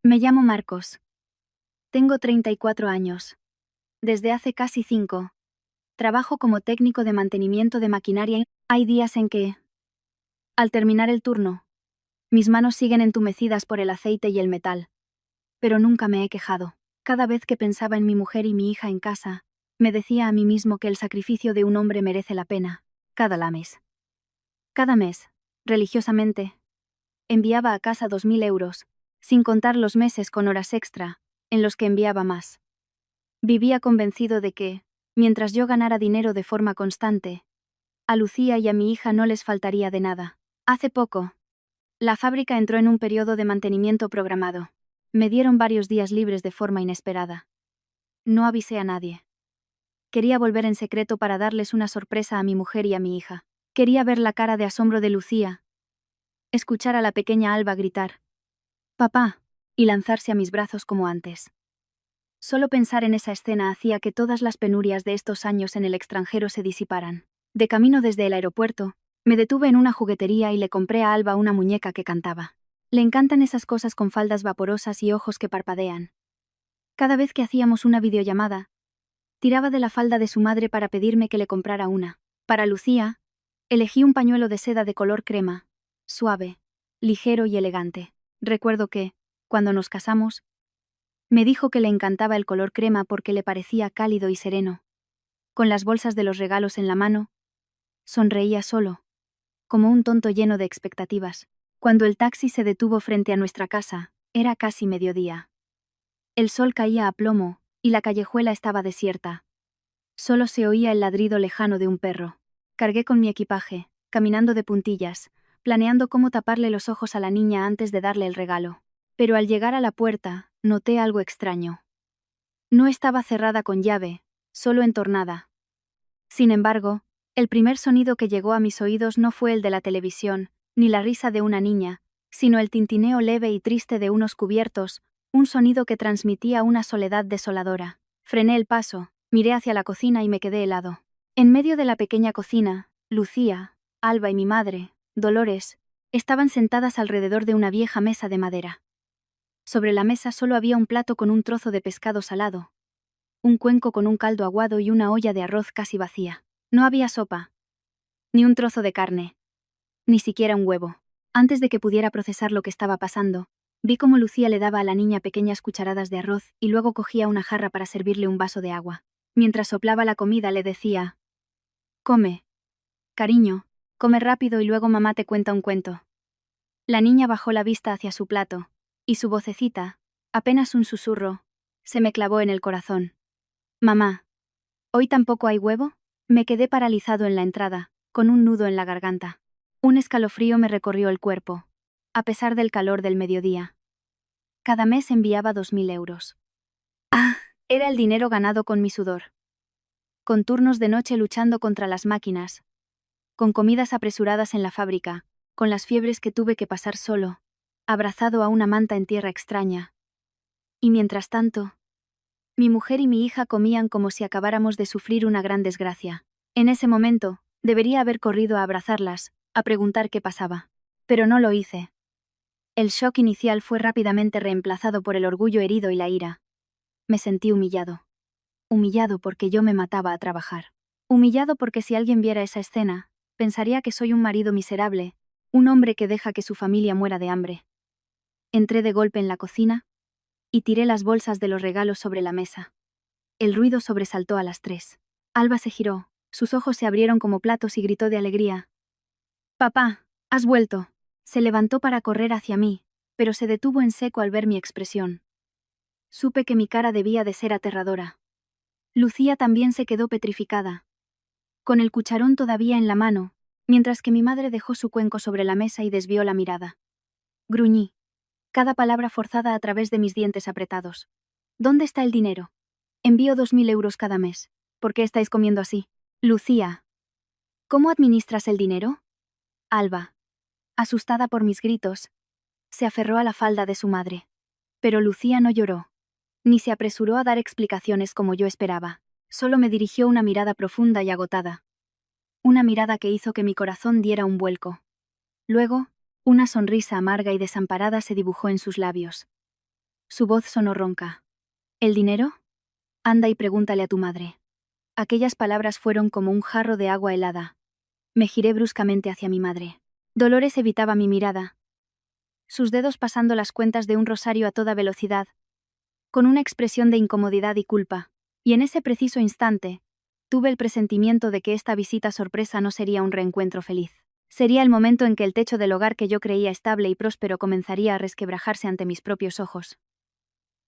Me llamo Marcos. Tengo 34 años. Desde hace casi 5. Trabajo como técnico de mantenimiento de maquinaria y hay días en que, al terminar el turno, mis manos siguen entumecidas por el aceite y el metal. Pero nunca me he quejado. Cada vez que pensaba en mi mujer y mi hija en casa, me decía a mí mismo que el sacrificio de un hombre merece la pena. Cada mes, religiosamente, enviaba a casa 2.000 euros, sin contar los meses con horas extra, en los que enviaba más. Vivía convencido de que, mientras yo ganara dinero de forma constante, a Lucía y a mi hija no les faltaría de nada. Hace poco, la fábrica entró en un periodo de mantenimiento programado. Me dieron varios días libres de forma inesperada. No avisé a nadie. Quería volver en secreto para darles una sorpresa a mi mujer y a mi hija. Quería ver la cara de asombro de Lucía, escuchar a la pequeña Alba gritar «¡Papá!» y lanzarse a mis brazos como antes. Solo pensar en esa escena hacía que todas las penurias de estos años en el extranjero se disiparan. De camino desde el aeropuerto, me detuve en una juguetería y le compré a Alba una muñeca que cantaba. Le encantan esas cosas con faldas vaporosas y ojos que parpadean. Cada vez que hacíamos una videollamada, tiraba de la falda de su madre para pedirme que le comprara una. Para Lucía, elegí un pañuelo de seda de color crema, suave, ligero y elegante. Recuerdo que, cuando nos casamos, me dijo que le encantaba el color crema porque le parecía cálido y sereno. Con las bolsas de los regalos en la mano, sonreía solo, como un tonto lleno de expectativas. Cuando el taxi se detuvo frente a nuestra casa, era casi mediodía. El sol caía a plomo, y la callejuela estaba desierta. Solo se oía el ladrido lejano de un perro. Cargué con mi equipaje, caminando de puntillas, planeando cómo taparle los ojos a la niña antes de darle el regalo. Pero al llegar a la puerta, noté algo extraño. No estaba cerrada con llave, solo entornada. Sin embargo, el primer sonido que llegó a mis oídos no fue el de la televisión, ni la risa de una niña, sino el tintineo leve y triste de unos cubiertos, un sonido que transmitía una soledad desoladora. Frené el paso, miré hacia la cocina y me quedé helado. En medio de la pequeña cocina, Lucía, Alba y mi madre, Dolores, estaban sentadas alrededor de una vieja mesa de madera. Sobre la mesa solo había un plato con un trozo de pescado salado, un cuenco con un caldo aguado y una olla de arroz casi vacía. No había sopa, ni un trozo de carne, ni siquiera un huevo. Antes de que pudiera procesar lo que estaba pasando, vi cómo Lucía le daba a la niña pequeñas cucharadas de arroz y luego cogía una jarra para servirle un vaso de agua. Mientras soplaba la comida le decía: «Come, cariño, come rápido y luego mamá te cuenta un cuento». La niña bajó la vista hacia su plato, y su vocecita, apenas un susurro, se me clavó en el corazón. «Mamá, ¿hoy tampoco hay huevo?». Me quedé paralizado en la entrada, con un nudo en la garganta. Un escalofrío me recorrió el cuerpo, a pesar del calor del mediodía. Cada mes enviaba 2.000 euros. Ah, era el dinero ganado con mi sudor. Con turnos de noche luchando contra las máquinas, con comidas apresuradas en la fábrica, con las fiebres que tuve que pasar solo, abrazado a una manta en tierra extraña. Y mientras tanto, mi mujer y mi hija comían como si acabáramos de sufrir una gran desgracia. En ese momento, debería haber corrido a abrazarlas, a preguntar qué pasaba. Pero no lo hice. El shock inicial fue rápidamente reemplazado por el orgullo herido y la ira. Me sentí humillado. Humillado porque yo me mataba a trabajar. Humillado porque si alguien viera esa escena, pensaría que soy un marido miserable, un hombre que deja que su familia muera de hambre. Entré de golpe en la cocina y tiré las bolsas de los regalos sobre la mesa. El ruido sobresaltó a las 3. Alba se giró, sus ojos se abrieron como platos y gritó de alegría: «Papá, has vuelto». Se levantó para correr hacia mí, pero se detuvo en seco al ver mi expresión. Supe que mi cara debía de ser aterradora. Lucía también se quedó petrificada, con el cucharón todavía en la mano, mientras que mi madre dejó su cuenco sobre la mesa y desvió la mirada. Gruñí, cada palabra forzada a través de mis dientes apretados. «¿Dónde está el dinero? Envío 2.000 euros cada mes. ¿Por qué estáis comiendo así?» «Lucía, ¿cómo administras el dinero?». Alba, asustada por mis gritos, se aferró a la falda de su madre. Pero Lucía no lloró, ni se apresuró a dar explicaciones como yo esperaba. Solo me dirigió una mirada profunda y agotada. Una mirada que hizo que mi corazón diera un vuelco. Luego, una sonrisa amarga y desamparada se dibujó en sus labios. Su voz sonó ronca. ¿El dinero? Anda y pregúntale a tu madre. Aquellas palabras fueron como un jarro de agua helada. Me giré bruscamente hacia mi madre. Dolores evitaba mi mirada, sus dedos pasando las cuentas de un rosario a toda velocidad, con una expresión de incomodidad y culpa. Y en ese preciso instante, tuve el presentimiento de que esta visita sorpresa no sería un reencuentro feliz. Sería el momento en que el techo del hogar que yo creía estable y próspero comenzaría a resquebrajarse ante mis propios ojos.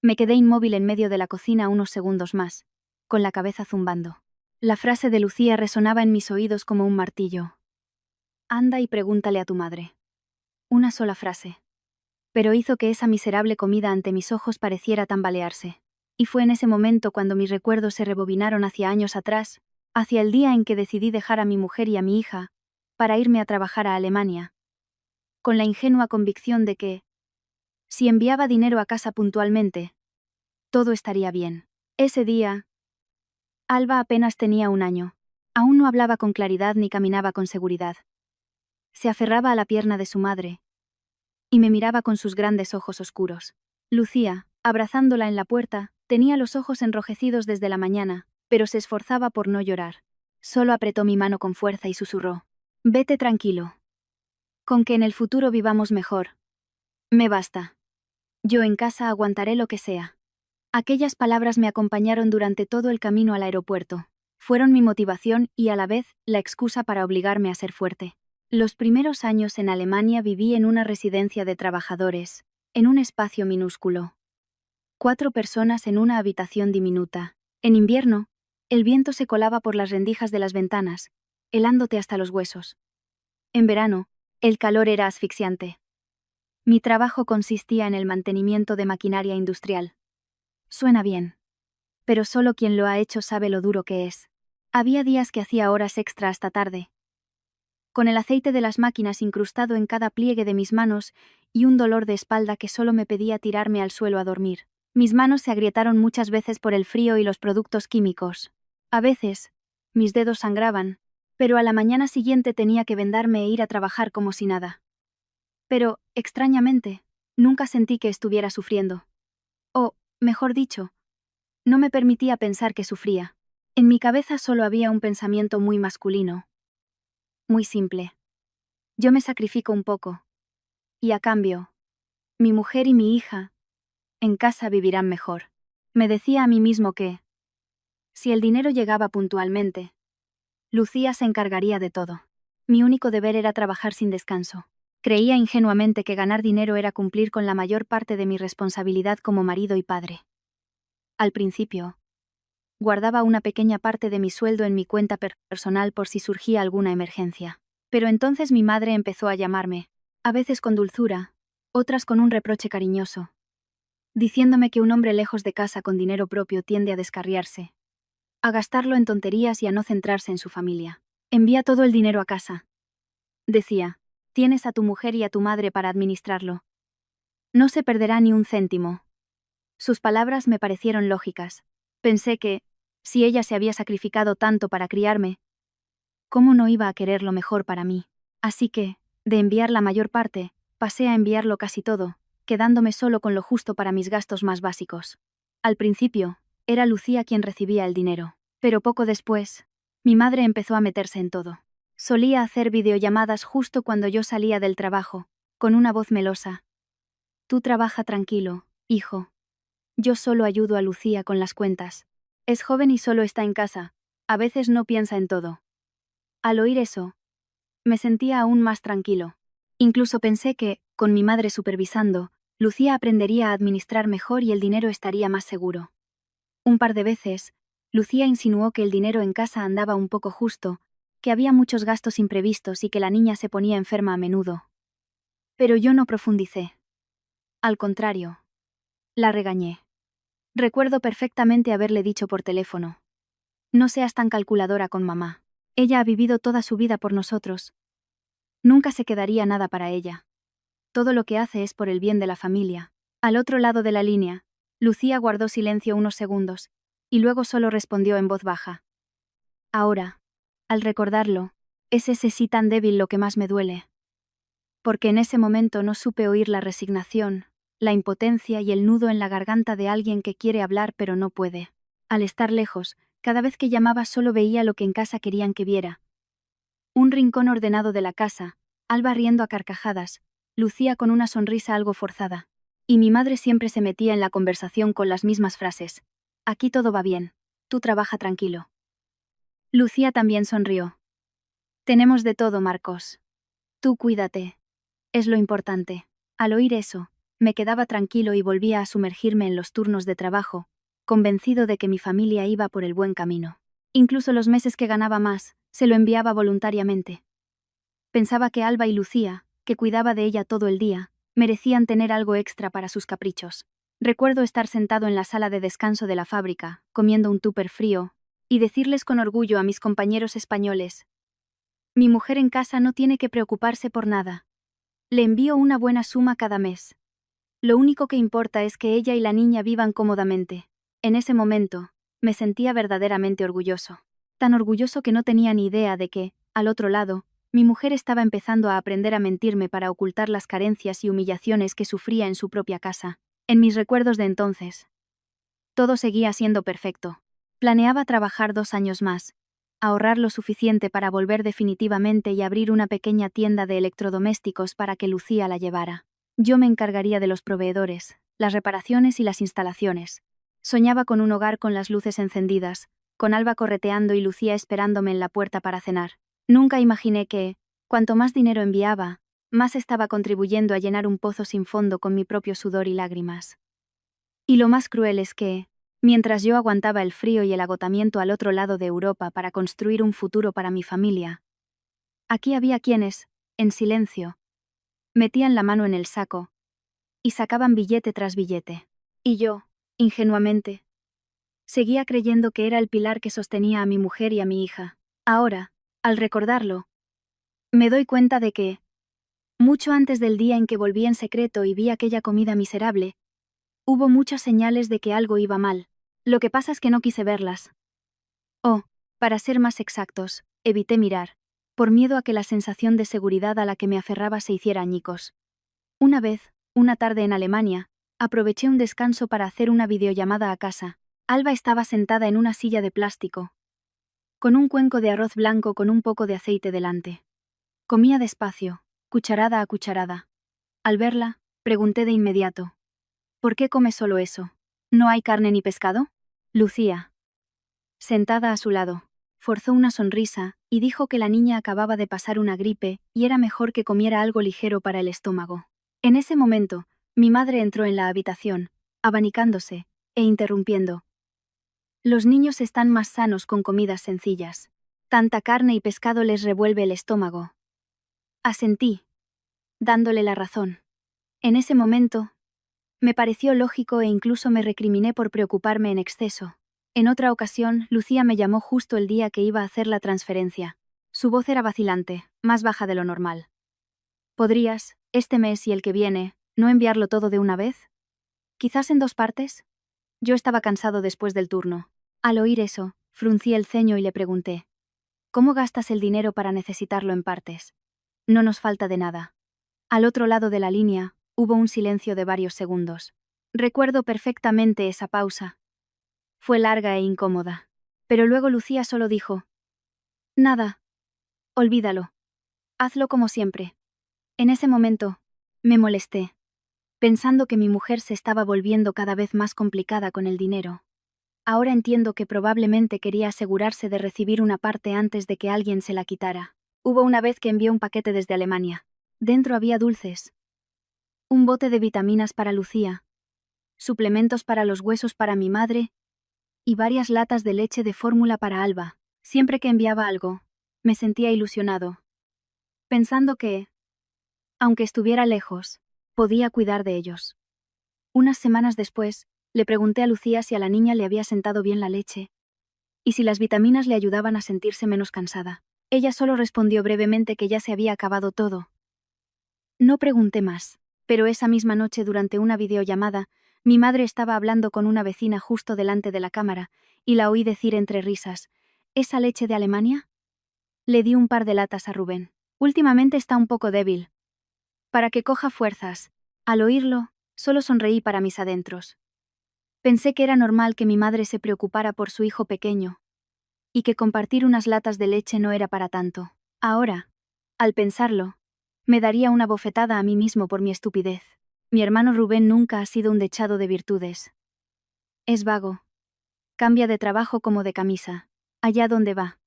Me quedé inmóvil en medio de la cocina unos segundos más, con la cabeza zumbando. La frase de Lucía resonaba en mis oídos como un martillo. Anda y pregúntale a tu madre. Una sola frase. Pero hizo que esa miserable comida ante mis ojos pareciera tambalearse. Y fue en ese momento cuando mis recuerdos se rebobinaron hacia años atrás, hacia el día en que decidí dejar a mi mujer y a mi hija, para irme a trabajar a Alemania, con la ingenua convicción de que, si enviaba dinero a casa puntualmente, todo estaría bien. Ese día, Alba apenas tenía 1 año. Aún no hablaba con claridad ni caminaba con seguridad. Se aferraba a la pierna de su madre, y me miraba con sus grandes ojos oscuros. Lucía, abrazándola en la puerta, tenía los ojos enrojecidos desde la mañana, pero se esforzaba por no llorar. Solo apretó mi mano con fuerza y susurró. Vete tranquilo. Con que en el futuro vivamos mejor. Me basta. Yo en casa aguantaré lo que sea. Aquellas palabras me acompañaron durante todo el camino al aeropuerto. Fueron mi motivación y a la vez la excusa para obligarme a ser fuerte. Los primeros años en Alemania viví en una residencia de trabajadores, en un espacio minúsculo. 4 personas en una habitación diminuta. En invierno, el viento se colaba por las rendijas de las ventanas, helándote hasta los huesos. En verano, el calor era asfixiante. Mi trabajo consistía en el mantenimiento de maquinaria industrial. Suena bien. Pero solo quien lo ha hecho sabe lo duro que es. Había días que hacía horas extra hasta tarde, con el aceite de las máquinas incrustado en cada pliegue de mis manos y un dolor de espalda que solo me pedía tirarme al suelo a dormir. Mis manos se agrietaron muchas veces por el frío y los productos químicos. A veces, mis dedos sangraban, pero a la mañana siguiente tenía que vendarme e ir a trabajar como si nada. Pero, extrañamente, nunca sentí que estuviera sufriendo. O, mejor dicho, no me permitía pensar que sufría. En mi cabeza solo había un pensamiento muy masculino. Muy simple. Yo me sacrifico un poco. Y a cambio, mi mujer y mi hija, en casa vivirán mejor. Me decía a mí mismo que, si el dinero llegaba puntualmente, Lucía se encargaría de todo. Mi único deber era trabajar sin descanso. Creía ingenuamente que ganar dinero era cumplir con la mayor parte de mi responsabilidad como marido y padre. Al principio, guardaba una pequeña parte de mi sueldo en mi cuenta personal por si surgía alguna emergencia. Pero entonces mi madre empezó a llamarme, a veces con dulzura, otras con un reproche cariñoso, diciéndome que un hombre lejos de casa con dinero propio tiende a descarriarse, a gastarlo en tonterías y a no centrarse en su familia. Envía todo el dinero a casa, decía. Tienes a tu mujer y a tu madre para administrarlo. No se perderá ni un céntimo. Sus palabras me parecieron lógicas. Pensé que, si ella se había sacrificado tanto para criarme, ¿cómo no iba a querer lo mejor para mí? Así que, de enviar la mayor parte, pasé a enviarlo casi todo, quedándome solo con lo justo para mis gastos más básicos. Al principio, era Lucía quien recibía el dinero, pero poco después, mi madre empezó a meterse en todo. Solía hacer videollamadas justo cuando yo salía del trabajo, con una voz melosa. Tú trabaja tranquilo, hijo. Yo solo ayudo a Lucía con las cuentas. Es joven y solo está en casa, a veces no piensa en todo. Al oír eso, me sentía aún más tranquilo. Incluso pensé que, con mi madre supervisando, Lucía aprendería a administrar mejor y el dinero estaría más seguro. Un par de veces, Lucía insinuó que el dinero en casa andaba un poco justo, que había muchos gastos imprevistos y que la niña se ponía enferma a menudo. Pero yo no profundicé. Al contrario, la regañé. Recuerdo perfectamente haberle dicho por teléfono: no seas tan calculadora con mamá. Ella ha vivido toda su vida por nosotros. Nunca se quedaría nada para ella. Todo lo que hace es por el bien de la familia. Al otro lado de la línea, Lucía guardó silencio unos segundos, y luego solo respondió en voz baja. Ahora, al recordarlo, es ese sí tan débil lo que más me duele. Porque en ese momento no supe oír la resignación, la impotencia y el nudo en la garganta de alguien que quiere hablar pero no puede. Al estar lejos, cada vez que llamaba solo veía lo que en casa querían que viera. Un rincón ordenado de la casa, Alba riendo a carcajadas, Lucía con una sonrisa algo forzada. Y mi madre siempre se metía en la conversación con las mismas frases. Aquí todo va bien. Tú trabaja tranquilo. Lucía también sonrió. Tenemos de todo, Marcos. Tú cuídate. Es lo importante. Al oír eso, me quedaba tranquilo y volvía a sumergirme en los turnos de trabajo, convencido de que mi familia iba por el buen camino. Incluso los meses que ganaba más, se lo enviaba voluntariamente. Pensaba que Alba y Lucía, que cuidaba de ella todo el día, merecían tener algo extra para sus caprichos. Recuerdo estar sentado en la sala de descanso de la fábrica, comiendo un tupper frío, y decirles con orgullo a mis compañeros españoles: mi mujer en casa no tiene que preocuparse por nada. Le envío una buena suma cada mes. Lo único que importa es que ella y la niña vivan cómodamente. En ese momento, me sentía verdaderamente orgulloso. Tan orgulloso que no tenía ni idea de que, al otro lado, mi mujer estaba empezando a aprender a mentirme para ocultar las carencias y humillaciones que sufría en su propia casa. En mis recuerdos de entonces, todo seguía siendo perfecto. Planeaba trabajar 2 años más, ahorrar lo suficiente para volver definitivamente y abrir una pequeña tienda de electrodomésticos para que Lucía la llevara. Yo me encargaría de los proveedores, las reparaciones y las instalaciones. Soñaba con un hogar con las luces encendidas, con Alba correteando y Lucía esperándome en la puerta para cenar. Nunca imaginé que, cuanto más dinero enviaba, más estaba contribuyendo a llenar un pozo sin fondo con mi propio sudor y lágrimas. Y lo más cruel es que, mientras yo aguantaba el frío y el agotamiento al otro lado de Europa para construir un futuro para mi familia, aquí había quienes, en silencio, metían la mano en el saco y sacaban billete tras billete. Y yo, ingenuamente, seguía creyendo que era el pilar que sostenía a mi mujer y a mi hija. Ahora, al recordarlo, me doy cuenta de que, mucho antes del día en que volví en secreto y vi aquella comida miserable, hubo muchas señales de que algo iba mal. Lo que pasa es que no quise verlas. O, para ser más exactos, evité mirar, por miedo a que la sensación de seguridad a la que me aferraba se hiciera añicos. Una vez, una tarde en Alemania, aproveché un descanso para hacer una videollamada a casa. Alba estaba sentada en una silla de plástico, con un cuenco de arroz blanco con un poco de aceite delante. Comía despacio, cucharada a cucharada. Al verla, pregunté de inmediato: ¿por qué comes solo eso? ¿No hay carne ni pescado? Lucía, sentada a su lado, forzó una sonrisa y dijo que la niña acababa de pasar una gripe y era mejor que comiera algo ligero para el estómago. En ese momento, mi madre entró en la habitación, abanicándose e interrumpiendo: los niños están más sanos con comidas sencillas. Tanta carne y pescado les revuelve el estómago. Asentí, dándole la razón. En ese momento, me pareció lógico e incluso me recriminé por preocuparme en exceso. En otra ocasión, Lucía me llamó justo el día que iba a hacer la transferencia. Su voz era vacilante, más baja de lo normal. ¿Podrías, este mes y el que viene, no enviarlo todo de una vez? ¿Quizás en 2 partes? Yo estaba cansado después del turno. Al oír eso, fruncí el ceño y le pregunté: ¿cómo gastas el dinero para necesitarlo en partes? No nos falta de nada. Al otro lado de la línea, hubo un silencio de varios segundos. Recuerdo perfectamente esa pausa. Fue larga e incómoda. Pero luego Lucía solo dijo: nada. Olvídalo. Hazlo como siempre. En ese momento, me molesté, pensando que mi mujer se estaba volviendo cada vez más complicada con el dinero. Ahora entiendo que probablemente quería asegurarse de recibir una parte antes de que alguien se la quitara. Hubo una vez que envió un paquete desde Alemania. Dentro había dulces, un bote de vitaminas para Lucía, suplementos para los huesos para mi madre y varias latas de leche de fórmula para Alba. Siempre que enviaba algo, me sentía ilusionado, pensando que, aunque estuviera lejos, podía cuidar de ellos. Unas semanas después, le pregunté a Lucía si a la niña le había sentado bien la leche y si las vitaminas le ayudaban a sentirse menos cansada. Ella solo respondió brevemente que ya se había acabado todo. No pregunté más, pero esa misma noche durante una videollamada, mi madre estaba hablando con una vecina justo delante de la cámara y la oí decir entre risas: ¿esa leche de Alemania? Le di un par de latas a Rubén. Últimamente está un poco débil. Para que coja fuerzas. Al oírlo, Solo sonreí para mis adentros. Pensé que era normal que mi madre se preocupara por su hijo pequeño, y que compartir unas latas de leche no era para tanto. Ahora, al pensarlo, me daría una bofetada a mí mismo por mi estupidez. Mi hermano Rubén nunca ha sido un dechado de virtudes. Es vago. Cambia de trabajo como de camisa. Allá donde va.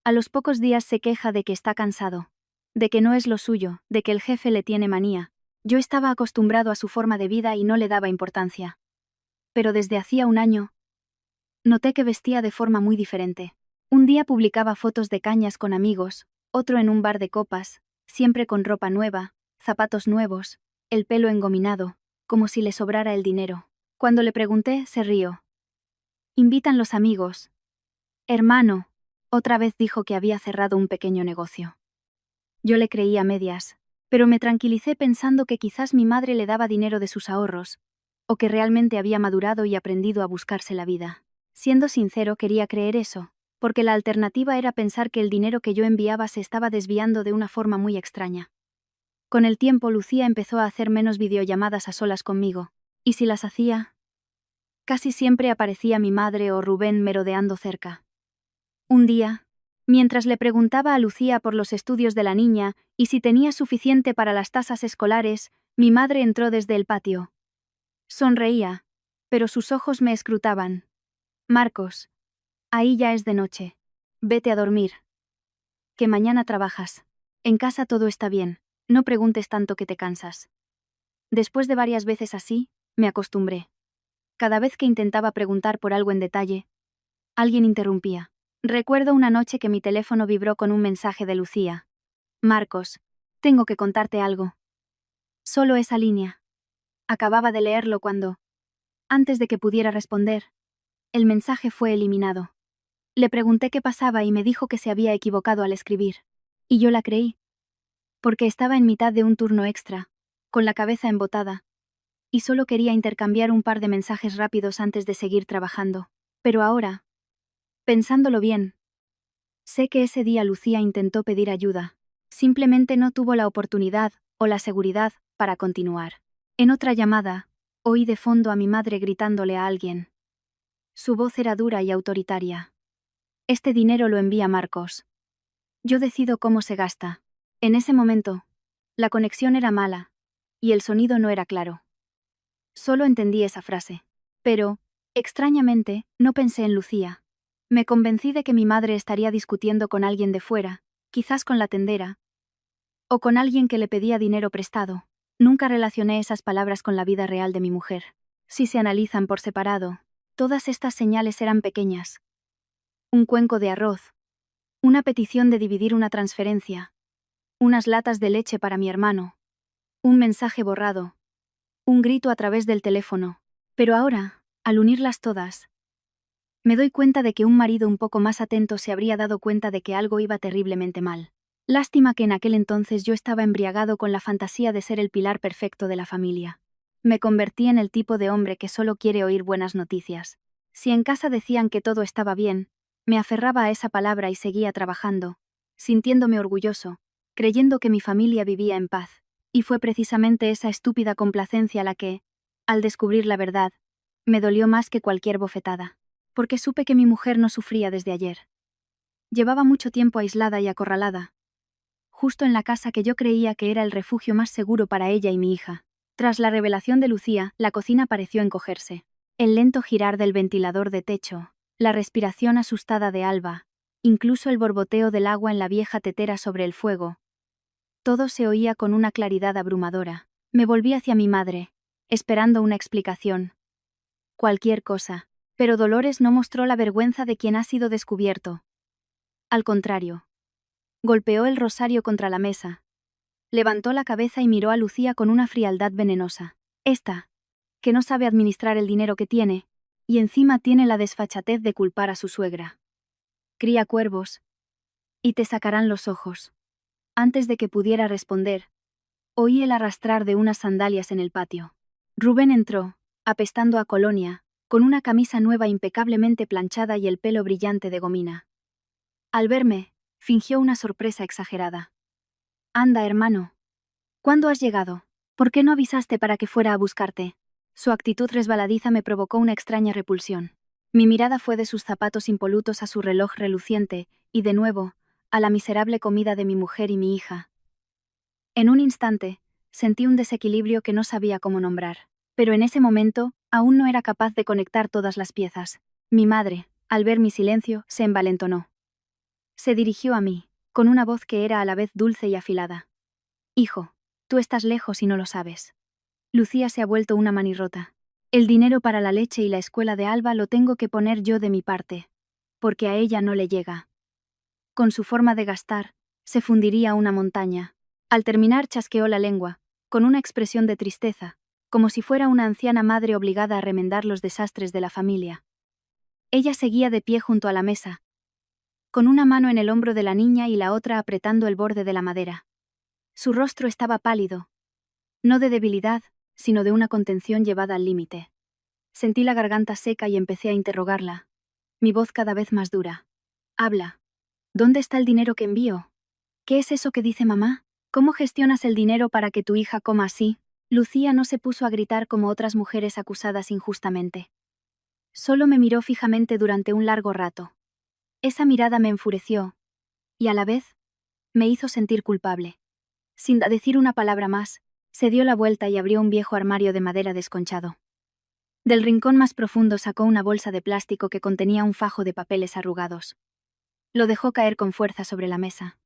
A los pocos días se queja de que está cansado. De que no es lo suyo, de que el jefe le tiene manía. Yo estaba acostumbrado a su forma de vida y no le daba importancia. Pero desde hacía un año, noté que vestía de forma muy diferente. Un día publicaba fotos de cañas con amigos, otro en un bar de copas, siempre con ropa nueva, zapatos nuevos, el pelo engominado, como si le sobrara el dinero. Cuando le pregunté, se rió. Invitan los amigos. Hermano, otra vez dijo que había cerrado un pequeño negocio. Yo le creí a medias, pero me tranquilicé pensando que quizás mi madre le daba dinero de sus ahorros, o que realmente había madurado y aprendido a buscarse la vida. Siendo sincero, quería creer eso, porque la alternativa era pensar que el dinero que yo enviaba se estaba desviando de una forma muy extraña. Con el tiempo, Lucía empezó a hacer menos videollamadas a solas conmigo, y si las hacía, casi siempre aparecía mi madre o Rubén merodeando cerca. Un día, mientras le preguntaba a Lucía por los estudios de la niña y si tenía suficiente para las tasas escolares, mi madre entró desde el patio. Sonreía, pero sus ojos me escrutaban. Marcos, ahí ya es de noche. Vete a dormir. Que mañana trabajas. En casa todo está bien, no preguntes tanto que te cansas. Después de varias veces así, me acostumbré. Cada vez que intentaba preguntar por algo en detalle, alguien interrumpía. Recuerdo una noche que mi teléfono vibró con un mensaje de Lucía. Marcos, tengo que contarte algo. Solo esa línea. Acababa de leerlo cuando, antes de que pudiera responder, el mensaje fue eliminado. Le pregunté qué pasaba y me dijo que se había equivocado al escribir. Y yo la creí. Porque estaba en mitad de un turno extra, con la cabeza embotada, y solo quería intercambiar un par de mensajes rápidos antes de seguir trabajando. Pero ahora, pensándolo bien, sé que ese día Lucía intentó pedir ayuda. Simplemente no tuvo la oportunidad o la seguridad para continuar. En otra llamada, oí de fondo a mi madre gritándole a alguien. Su voz era dura y autoritaria. Este dinero lo envía Marcos. Yo decido cómo se gasta. En ese momento, la conexión era mala, y el sonido no era claro. Solo entendí esa frase. Pero, extrañamente, no pensé en Lucía. Me convencí de que mi madre estaría discutiendo con alguien de fuera, quizás con la tendera, o con alguien que le pedía dinero prestado. Nunca relacioné esas palabras con la vida real de mi mujer. Si se analizan por separado, todas estas señales eran pequeñas. Un cuenco de arroz. Una petición de dividir una transferencia. Unas latas de leche para mi hermano. Un mensaje borrado. Un grito a través del teléfono. Pero ahora, al unirlas todas, me doy cuenta de que un marido un poco más atento se habría dado cuenta de que algo iba terriblemente mal. Lástima que en aquel entonces yo estaba embriagado con la fantasía de ser el pilar perfecto de la familia. Me convertí en el tipo de hombre que solo quiere oír buenas noticias. Si en casa decían que todo estaba bien, me aferraba a esa palabra y seguía trabajando, sintiéndome orgulloso, creyendo que mi familia vivía en paz. Y fue precisamente esa estúpida complacencia la que, al descubrir la verdad, me dolió más que cualquier bofetada. Porque supe que mi mujer no sufría desde ayer. Llevaba mucho tiempo aislada y acorralada, justo en la casa que yo creía que era el refugio más seguro para ella y mi hija. Tras la revelación de Lucía, la cocina pareció encogerse. El lento girar del ventilador de techo, la respiración asustada de Alba, incluso el borboteo del agua en la vieja tetera sobre el fuego. Todo se oía con una claridad abrumadora. Me volví hacia mi madre, esperando una explicación. Cualquier cosa. Pero Dolores no mostró la vergüenza de quien ha sido descubierto. Al contrario. Golpeó el rosario contra la mesa. Levantó la cabeza y miró a Lucía con una frialdad venenosa. Esta, que no sabe administrar el dinero que tiene, y encima tiene la desfachatez de culpar a su suegra. Cría cuervos. Y te sacarán los ojos. Antes de que pudiera responder, oí el arrastrar de unas sandalias en el patio. Rubén entró, apestando a colonia, con una camisa nueva impecablemente planchada y el pelo brillante de gomina. Al verme, fingió una sorpresa exagerada. Anda, hermano. ¿Cuándo has llegado? ¿Por qué no avisaste para que fuera a buscarte? Su actitud resbaladiza me provocó una extraña repulsión. Mi mirada fue de sus zapatos impolutos a su reloj reluciente, y de nuevo, a la miserable comida de mi mujer y mi hija. En un instante, sentí un desequilibrio que no sabía cómo nombrar. Pero en ese momento, aún no era capaz de conectar todas las piezas. Mi madre, al ver mi silencio, se envalentonó. Se dirigió a mí, con una voz que era a la vez dulce y afilada. Hijo, tú estás lejos y no lo sabes. Lucía se ha vuelto una manirrota. El dinero para la leche y la escuela de Alba lo tengo que poner yo de mi parte. Porque a ella no le llega. Con su forma de gastar, se fundiría una montaña. Al terminar chasqueó la lengua, con una expresión de tristeza, como si fuera una anciana madre obligada a remendar los desastres de la familia. Ella seguía de pie junto a la mesa, con una mano en el hombro de la niña y la otra apretando el borde de la madera. Su rostro estaba pálido, no de debilidad, sino de una contención llevada al límite. Sentí la garganta seca y empecé a interrogarla, mi voz cada vez más dura. Habla. ¿Dónde está el dinero que envío? ¿Qué es eso que dice mamá? ¿Cómo gestionas el dinero para que tu hija coma así? Lucía no se puso a gritar como otras mujeres acusadas injustamente. Solo me miró fijamente durante un largo rato. Esa mirada me enfureció, y a la vez, me hizo sentir culpable. Sin decir una palabra más, se dio la vuelta y abrió un viejo armario de madera desconchado. Del rincón más profundo sacó una bolsa de plástico que contenía un fajo de papeles arrugados. Lo dejó caer con fuerza sobre la mesa.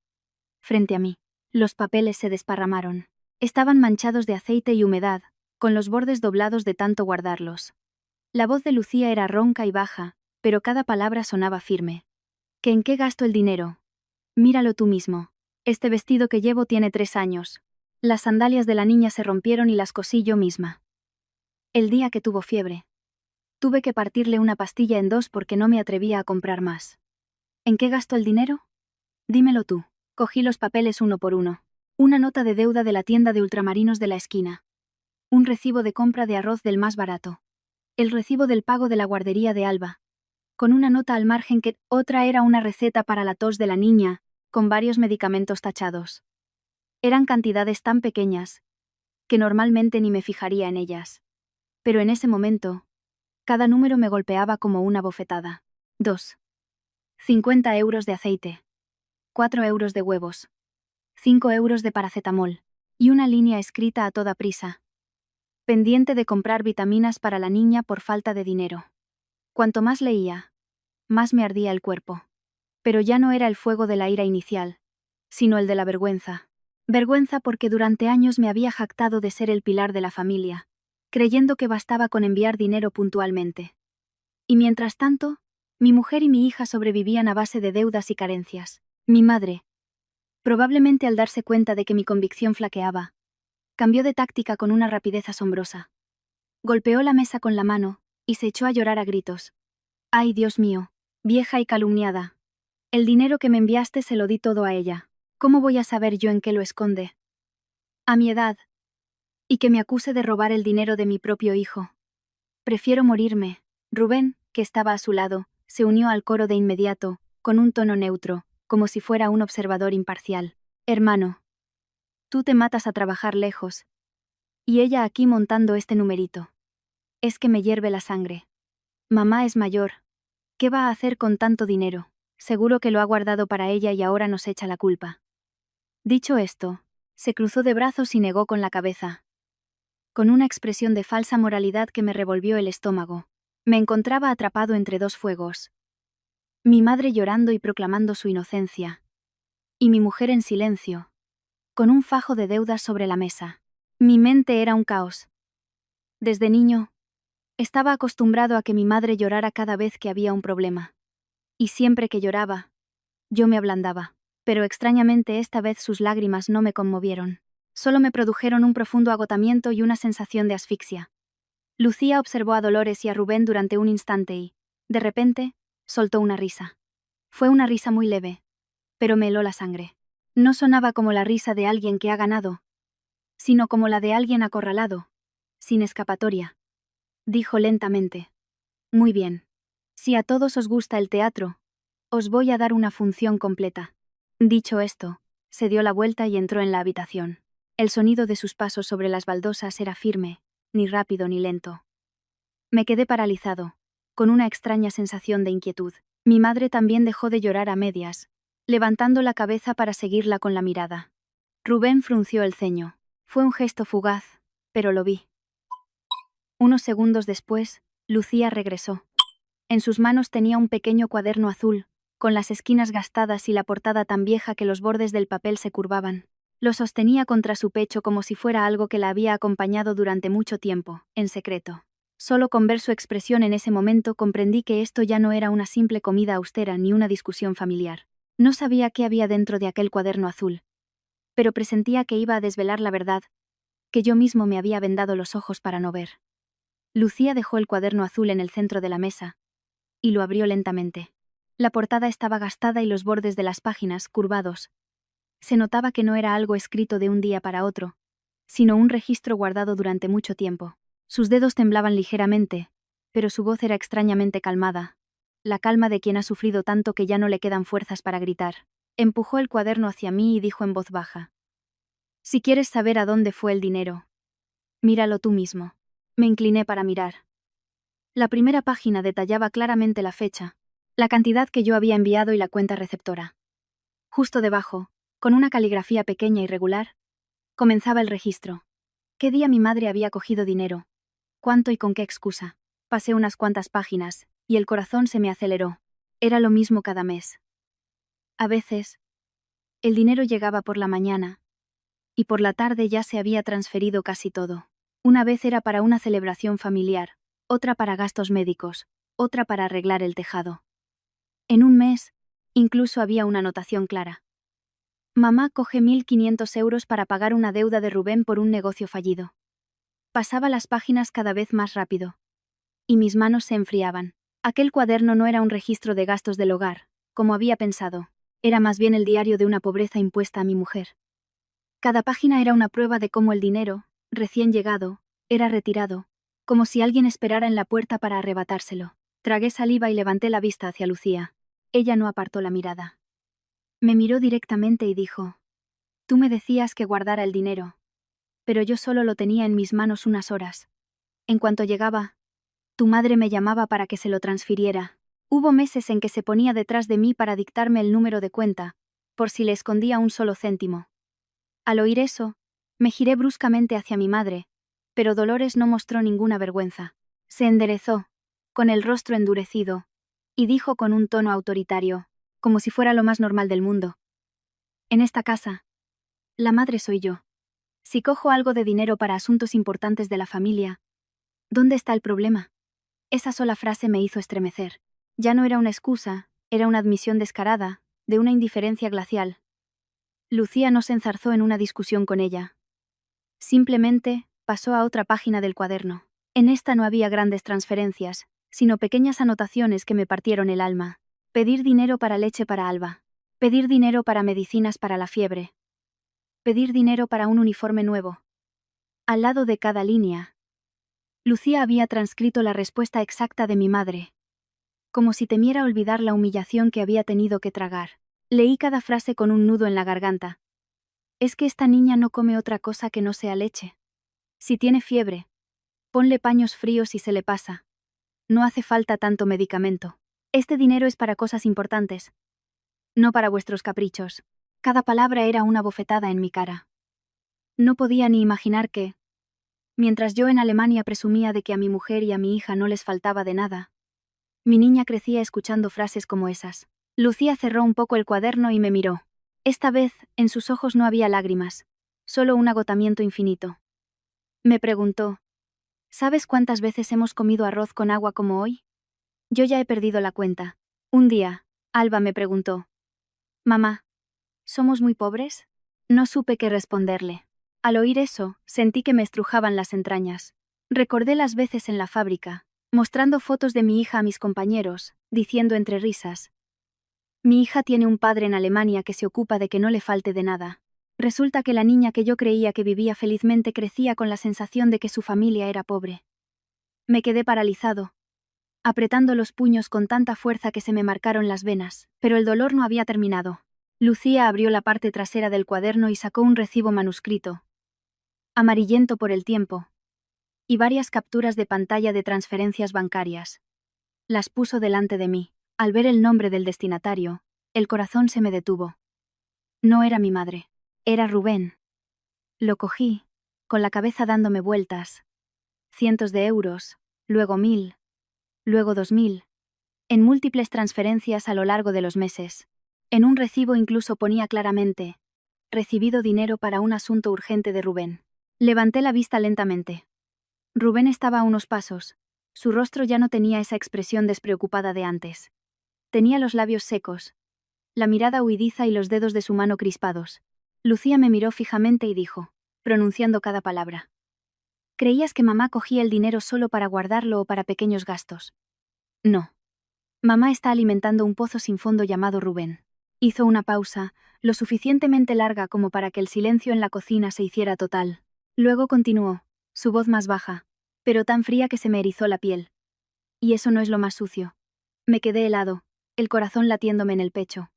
Frente a mí, los papeles se desparramaron. Estaban manchados de aceite y humedad, con los bordes doblados de tanto guardarlos. La voz de Lucía era ronca y baja, pero cada palabra sonaba firme. ¿Que en qué gasto el dinero? Míralo tú mismo. Este vestido que llevo tiene 3 años. Las sandalias de la niña se rompieron y las cosí yo misma. El día que tuvo fiebre, tuve que partirle una pastilla en 2 porque no me atrevía a comprar más. ¿En qué gasto el dinero? Dímelo tú. Cogí los papeles uno por uno. Una nota de deuda de la tienda de ultramarinos de la esquina. Un recibo de compra de arroz del más barato. El recibo del pago de la guardería de Alba. Con una nota al margen que otra era una receta para la tos de la niña, con varios medicamentos tachados. Eran cantidades tan pequeñas, que normalmente ni me fijaría en ellas. Pero en ese momento, cada número me golpeaba como una bofetada. 2. 50 euros de aceite. 4 euros de huevos. 5 euros de paracetamol. Y una línea escrita a toda prisa. Pendiente de comprar vitaminas para la niña por falta de dinero. Cuanto más leía, más me ardía el cuerpo. Pero ya no era el fuego de la ira inicial, sino el de la vergüenza. Vergüenza porque durante años me había jactado de ser el pilar de la familia, creyendo que bastaba con enviar dinero puntualmente. Y mientras tanto, mi mujer y mi hija sobrevivían a base de deudas y carencias. Mi madre, probablemente al darse cuenta de que mi convicción flaqueaba, cambió de táctica con una rapidez asombrosa. Golpeó la mesa con la mano, y se echó a llorar a gritos. ¡Ay, Dios mío! Vieja y calumniada. El dinero que me enviaste se lo di todo a ella. ¿Cómo voy a saber yo en qué lo esconde? A mi edad. Y que me acuse de robar el dinero de mi propio hijo. Prefiero morirme. Rubén, que estaba a su lado, se unió al coro de inmediato, con un tono neutro, como si fuera un observador imparcial. Hermano, tú te matas a trabajar lejos. Y ella aquí montando este numerito. Es que me hierve la sangre. Mamá es mayor. ¿Qué va a hacer con tanto dinero? Seguro que lo ha guardado para ella y ahora nos echa la culpa. Dicho esto, se cruzó de brazos y negó con la cabeza. Con una expresión de falsa moralidad que me revolvió el estómago. Me encontraba atrapado entre dos fuegos. Mi madre llorando y proclamando su inocencia. Y mi mujer en silencio, con un fajo de deudas sobre la mesa. Mi mente era un caos. Desde niño, estaba acostumbrado a que mi madre llorara cada vez que había un problema. Y siempre que lloraba, yo me ablandaba. Pero extrañamente esta vez sus lágrimas no me conmovieron. Solo me produjeron un profundo agotamiento y una sensación de asfixia. Lucía observó a Dolores y a Rubén durante un instante y, de repente, soltó una risa. Fue una risa muy leve, pero me heló la sangre. No sonaba como la risa de alguien que ha ganado, sino como la de alguien acorralado, sin escapatoria. Dijo lentamente. Muy bien. Si a todos os gusta el teatro, os voy a dar una función completa. Dicho esto, se dio la vuelta y entró en la habitación. El sonido de sus pasos sobre las baldosas era firme, ni rápido ni lento. Me quedé paralizado, con una extraña sensación de inquietud. Mi madre también dejó de llorar a medias, levantando la cabeza para seguirla con la mirada. Rubén frunció el ceño. Fue un gesto fugaz, pero lo vi. Unos segundos después, Lucía regresó. En sus manos tenía un pequeño cuaderno azul, con las esquinas gastadas y la portada tan vieja que los bordes del papel se curvaban. Lo sostenía contra su pecho como si fuera algo que la había acompañado durante mucho tiempo, en secreto. Solo con ver su expresión en ese momento comprendí que esto ya no era una simple comida austera ni una discusión familiar. No sabía qué había dentro de aquel cuaderno azul, pero presentía que iba a desvelar la verdad, que yo mismo me había vendado los ojos para no ver. Lucía dejó el cuaderno azul en el centro de la mesa, y lo abrió lentamente. La portada estaba gastada y los bordes de las páginas curvados. Se notaba que no era algo escrito de un día para otro, sino un registro guardado durante mucho tiempo. Sus dedos temblaban ligeramente, pero su voz era extrañamente calmada, la calma de quien ha sufrido tanto que ya no le quedan fuerzas para gritar. Empujó el cuaderno hacia mí y dijo en voz baja: «Si quieres saber a dónde fue el dinero, míralo tú mismo». Me incliné para mirar. La primera página detallaba claramente la fecha, la cantidad que yo había enviado y la cuenta receptora. Justo debajo, con una caligrafía pequeña y regular, comenzaba el registro. ¿Qué día mi madre había cogido dinero? ¿Cuánto y con qué excusa? Pasé unas cuantas páginas, y el corazón se me aceleró. Era lo mismo cada mes. A veces, el dinero llegaba por la mañana, y por la tarde ya se había transferido casi todo. Una vez era para una celebración familiar, otra para gastos médicos, otra para arreglar el tejado. En un mes, incluso había una anotación clara. Mamá coge 1.500 euros para pagar una deuda de Rubén por un negocio fallido. Pasaba las páginas cada vez más rápido. Y mis manos se enfriaban. Aquel cuaderno no era un registro de gastos del hogar, como había pensado. Era más bien el diario de una pobreza impuesta a mi mujer. Cada página era una prueba de cómo el dinero, recién llegado, era retirado, como si alguien esperara en la puerta para arrebatárselo. Tragué saliva y levanté la vista hacia Lucía. Ella no apartó la mirada. Me miró directamente y dijo: «Tú me decías que guardara el dinero, pero yo solo lo tenía en mis manos unas horas. En cuanto llegaba, tu madre me llamaba para que se lo transfiriera. Hubo meses en que se ponía detrás de mí para dictarme el número de cuenta, por si le escondía un solo céntimo». Al oír eso, me giré bruscamente hacia mi madre, pero Dolores no mostró ninguna vergüenza. Se enderezó, con el rostro endurecido, y dijo con un tono autoritario, como si fuera lo más normal del mundo: «En esta casa, la madre soy yo. Si cojo algo de dinero para asuntos importantes de la familia, ¿dónde está el problema?». Esa sola frase me hizo estremecer. Ya no era una excusa, era una admisión descarada, de una indiferencia glacial. Lucía no se enzarzó en una discusión con ella. Simplemente, pasó a otra página del cuaderno. En esta no había grandes transferencias, sino pequeñas anotaciones que me partieron el alma. Pedir dinero para leche para Alba. Pedir dinero para medicinas para la fiebre. Pedir dinero para un uniforme nuevo. Al lado de cada línea, Lucía había transcrito la respuesta exacta de mi madre, como si temiera olvidar la humillación que había tenido que tragar. Leí cada frase con un nudo en la garganta. Es que esta niña no come otra cosa que no sea leche. Si tiene fiebre, ponle paños fríos y se le pasa. No hace falta tanto medicamento. Este dinero es para cosas importantes, no para vuestros caprichos. Cada palabra era una bofetada en mi cara. No podía ni imaginar que, mientras yo en Alemania presumía de que a mi mujer y a mi hija no les faltaba de nada, mi niña crecía escuchando frases como esas. Lucía cerró un poco el cuaderno y me miró. Esta vez, en sus ojos no había lágrimas, solo un agotamiento infinito. Me preguntó: «¿Sabes cuántas veces hemos comido arroz con agua como hoy?». Yo ya he perdido la cuenta. Un día, Alba me preguntó: «Mamá, ¿somos muy pobres?». No supe qué responderle. Al oír eso, sentí que me estrujaban las entrañas. Recordé las veces en la fábrica, mostrando fotos de mi hija a mis compañeros, diciendo entre risas: «Mi hija tiene un padre en Alemania que se ocupa de que no le falte de nada». Resulta que la niña que yo creía que vivía felizmente crecía con la sensación de que su familia era pobre. Me quedé paralizado, apretando los puños con tanta fuerza que se me marcaron las venas, pero el dolor no había terminado. Lucía abrió la parte trasera del cuaderno y sacó un recibo manuscrito, amarillento por el tiempo, y varias capturas de pantalla de transferencias bancarias. Las puso delante de mí. Al ver el nombre del destinatario, el corazón se me detuvo. No era mi madre. Era Rubén. Lo cogí, con la cabeza dándome vueltas. Cientos de euros, luego 1000, luego 2000, en múltiples transferencias a lo largo de los meses. En un recibo incluso ponía claramente: recibido dinero para un asunto urgente de Rubén. Levanté la vista lentamente. Rubén estaba a unos pasos. Su rostro ya no tenía esa expresión despreocupada de antes. Tenía los labios secos, la mirada huidiza y los dedos de su mano crispados. Lucía me miró fijamente y dijo, pronunciando cada palabra: ¿creías que mamá cogía el dinero solo para guardarlo o para pequeños gastos? No. Mamá está alimentando un pozo sin fondo llamado Rubén. Hizo una pausa, lo suficientemente larga como para que el silencio en la cocina se hiciera total. Luego continuó, su voz más baja, pero tan fría que se me erizó la piel. Y eso no es lo más sucio. Me quedé helado, el corazón latiéndome en el pecho.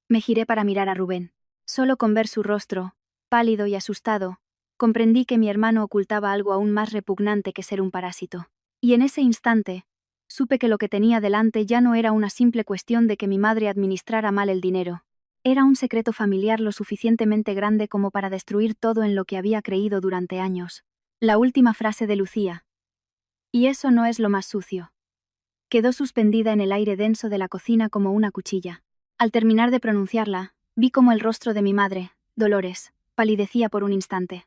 Me giré para mirar a Rubén. Solo con ver su rostro, pálido y asustado, comprendí que mi hermano ocultaba algo aún más repugnante que ser un parásito. Y en ese instante, supe que lo que tenía delante ya no era una simple cuestión de que mi madre administrara mal el dinero. Era un secreto familiar lo suficientemente grande como para destruir todo en lo que había creído durante años. La última frase de Lucía. Y eso no es lo más sucio. Quedó suspendida en el aire denso de la cocina como una cuchilla. Al terminar de pronunciarla, vi como el rostro de mi madre, Dolores, palidecía por un instante.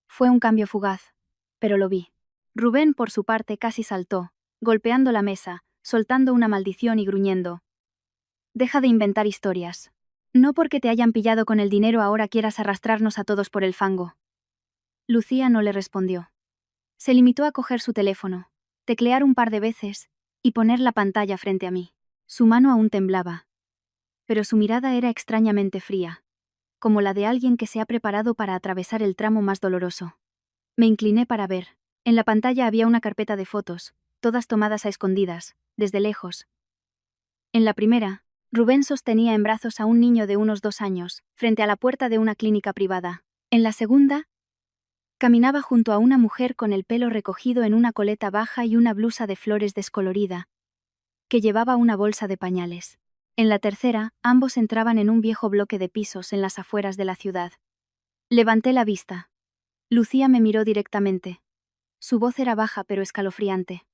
Fue un cambio fugaz, pero lo vi. Rubén, por su parte, casi saltó, golpeando la mesa, soltando una maldición y gruñendo. Deja de inventar historias. No porque te hayan pillado con el dinero ahora quieras arrastrarnos a todos por el fango. Lucía no le respondió. Se limitó a coger su teléfono, teclear un par de veces y poner la pantalla frente a mí. Su mano aún temblaba, pero su mirada era extrañamente fría, como la de alguien que se ha preparado para atravesar el tramo más doloroso. Me incliné para ver. En la pantalla había una carpeta de fotos, todas tomadas a escondidas, desde lejos. En la primera, Rubén sostenía en brazos a un niño de unos 2 años, frente a la puerta de una clínica privada. En la segunda, caminaba junto a una mujer con el pelo recogido en una coleta baja y una blusa de flores descolorida, que llevaba una bolsa de pañales. En la tercera, ambos entraban en un viejo bloque de pisos en las afueras de la ciudad. Levanté la vista. Lucía me miró directamente. Su voz era baja pero escalofriante.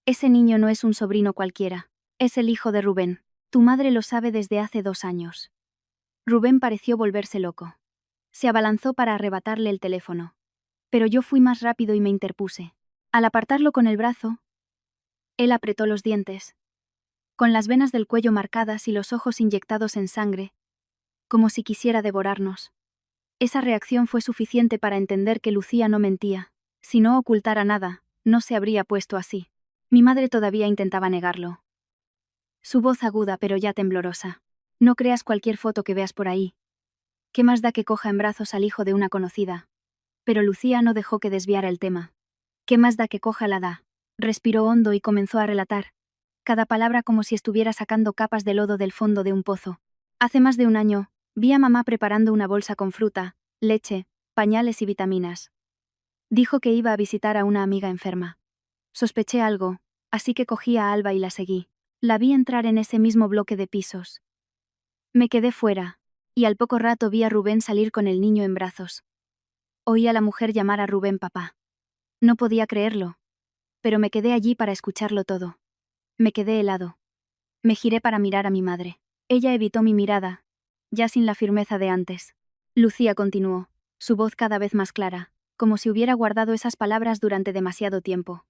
Ese niño no es un sobrino cualquiera. Es el hijo de Rubén. Tu madre lo sabe desde hace 2 años. Rubén pareció volverse loco. Se abalanzó para arrebatarle el teléfono. Pero yo fui más rápido y me interpuse. Al apartarlo con el brazo, él apretó los dientes, con las venas del cuello marcadas y los ojos inyectados en sangre, como si quisiera devorarnos. Esa reacción fue suficiente para entender que Lucía no mentía. Si no ocultara nada, no se habría puesto así. Mi madre todavía intentaba negarlo. Su voz aguda pero ya temblorosa. No creas cualquier foto que veas por ahí. ¿Qué más da que coja en brazos al hijo de una conocida? Pero Lucía no dejó que desviara el tema. ¿Qué más da que coja la da? Respiró hondo y comenzó a relatar, cada palabra como si estuviera sacando capas de lodo del fondo de un pozo. Hace más de 1 año, vi a mamá preparando una bolsa con fruta, leche, pañales y vitaminas. Dijo que iba a visitar a una amiga enferma. Sospeché algo, así que cogí a Alba y la seguí. La vi entrar en ese mismo bloque de pisos. Me quedé fuera, y al poco rato vi a Rubén salir con el niño en brazos. Oí a la mujer llamar a Rubén papá. No podía creerlo, pero me quedé allí para escucharlo todo. Me quedé helado. Me giré para mirar a mi madre. Ella evitó mi mirada, ya sin la firmeza de antes. Lucía continuó, su voz cada vez más clara, como si hubiera guardado esas palabras durante demasiado tiempo.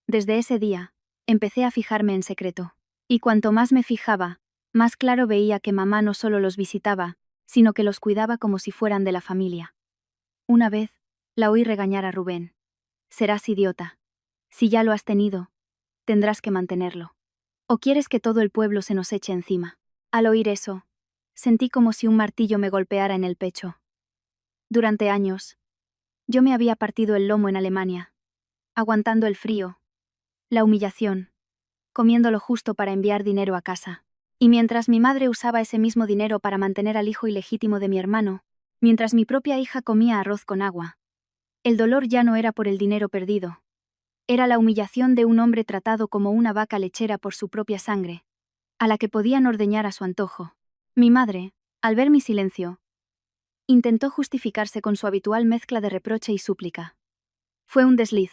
Desde ese día, empecé a fijarme en secreto. Y cuanto más me fijaba, más claro veía que mamá no solo los visitaba, sino que los cuidaba como si fueran de la familia. Una vez, la oí regañar a Rubén. Serás idiota. Si ya lo has tenido, tendrás que mantenerlo. ¿O quieres que todo el pueblo se nos eche encima? Al oír eso, sentí como si un martillo me golpeara en el pecho. Durante años, yo me había partido el lomo en Alemania, aguantando el frío, la humillación, comiendo lo justo para enviar dinero a casa. Y mientras mi madre usaba ese mismo dinero para mantener al hijo ilegítimo de mi hermano, mientras mi propia hija comía arroz con agua, El dolor ya no era por el dinero perdido. Era la humillación de un hombre tratado como una vaca lechera por su propia sangre, a la que podían ordeñar a su antojo. Mi madre, al ver mi silencio, intentó justificarse con su habitual mezcla de reproche y súplica. Fue un desliz.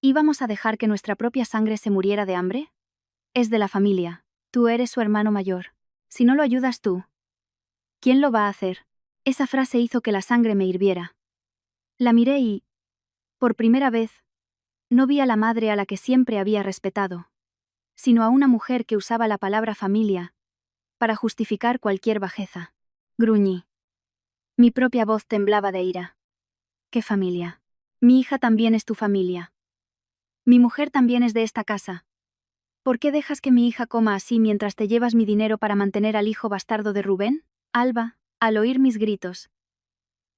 ¿Íbamos a dejar que nuestra propia sangre se muriera de hambre? Es de la familia. Tú eres su hermano mayor. Si no lo ayudas tú, ¿quién lo va a hacer? Esa frase hizo que la sangre me hirviera. La miré y, por primera vez, no vi a la madre a la que siempre había respetado, sino a una mujer que usaba la palabra familia para justificar cualquier bajeza. Gruñí. Mi propia voz temblaba de ira. ¿Qué familia? Mi hija también es tu familia. Mi mujer también es de esta casa. ¿Por qué dejas que mi hija coma así mientras te llevas mi dinero para mantener al hijo bastardo de Rubén? Alba, al oír mis gritos,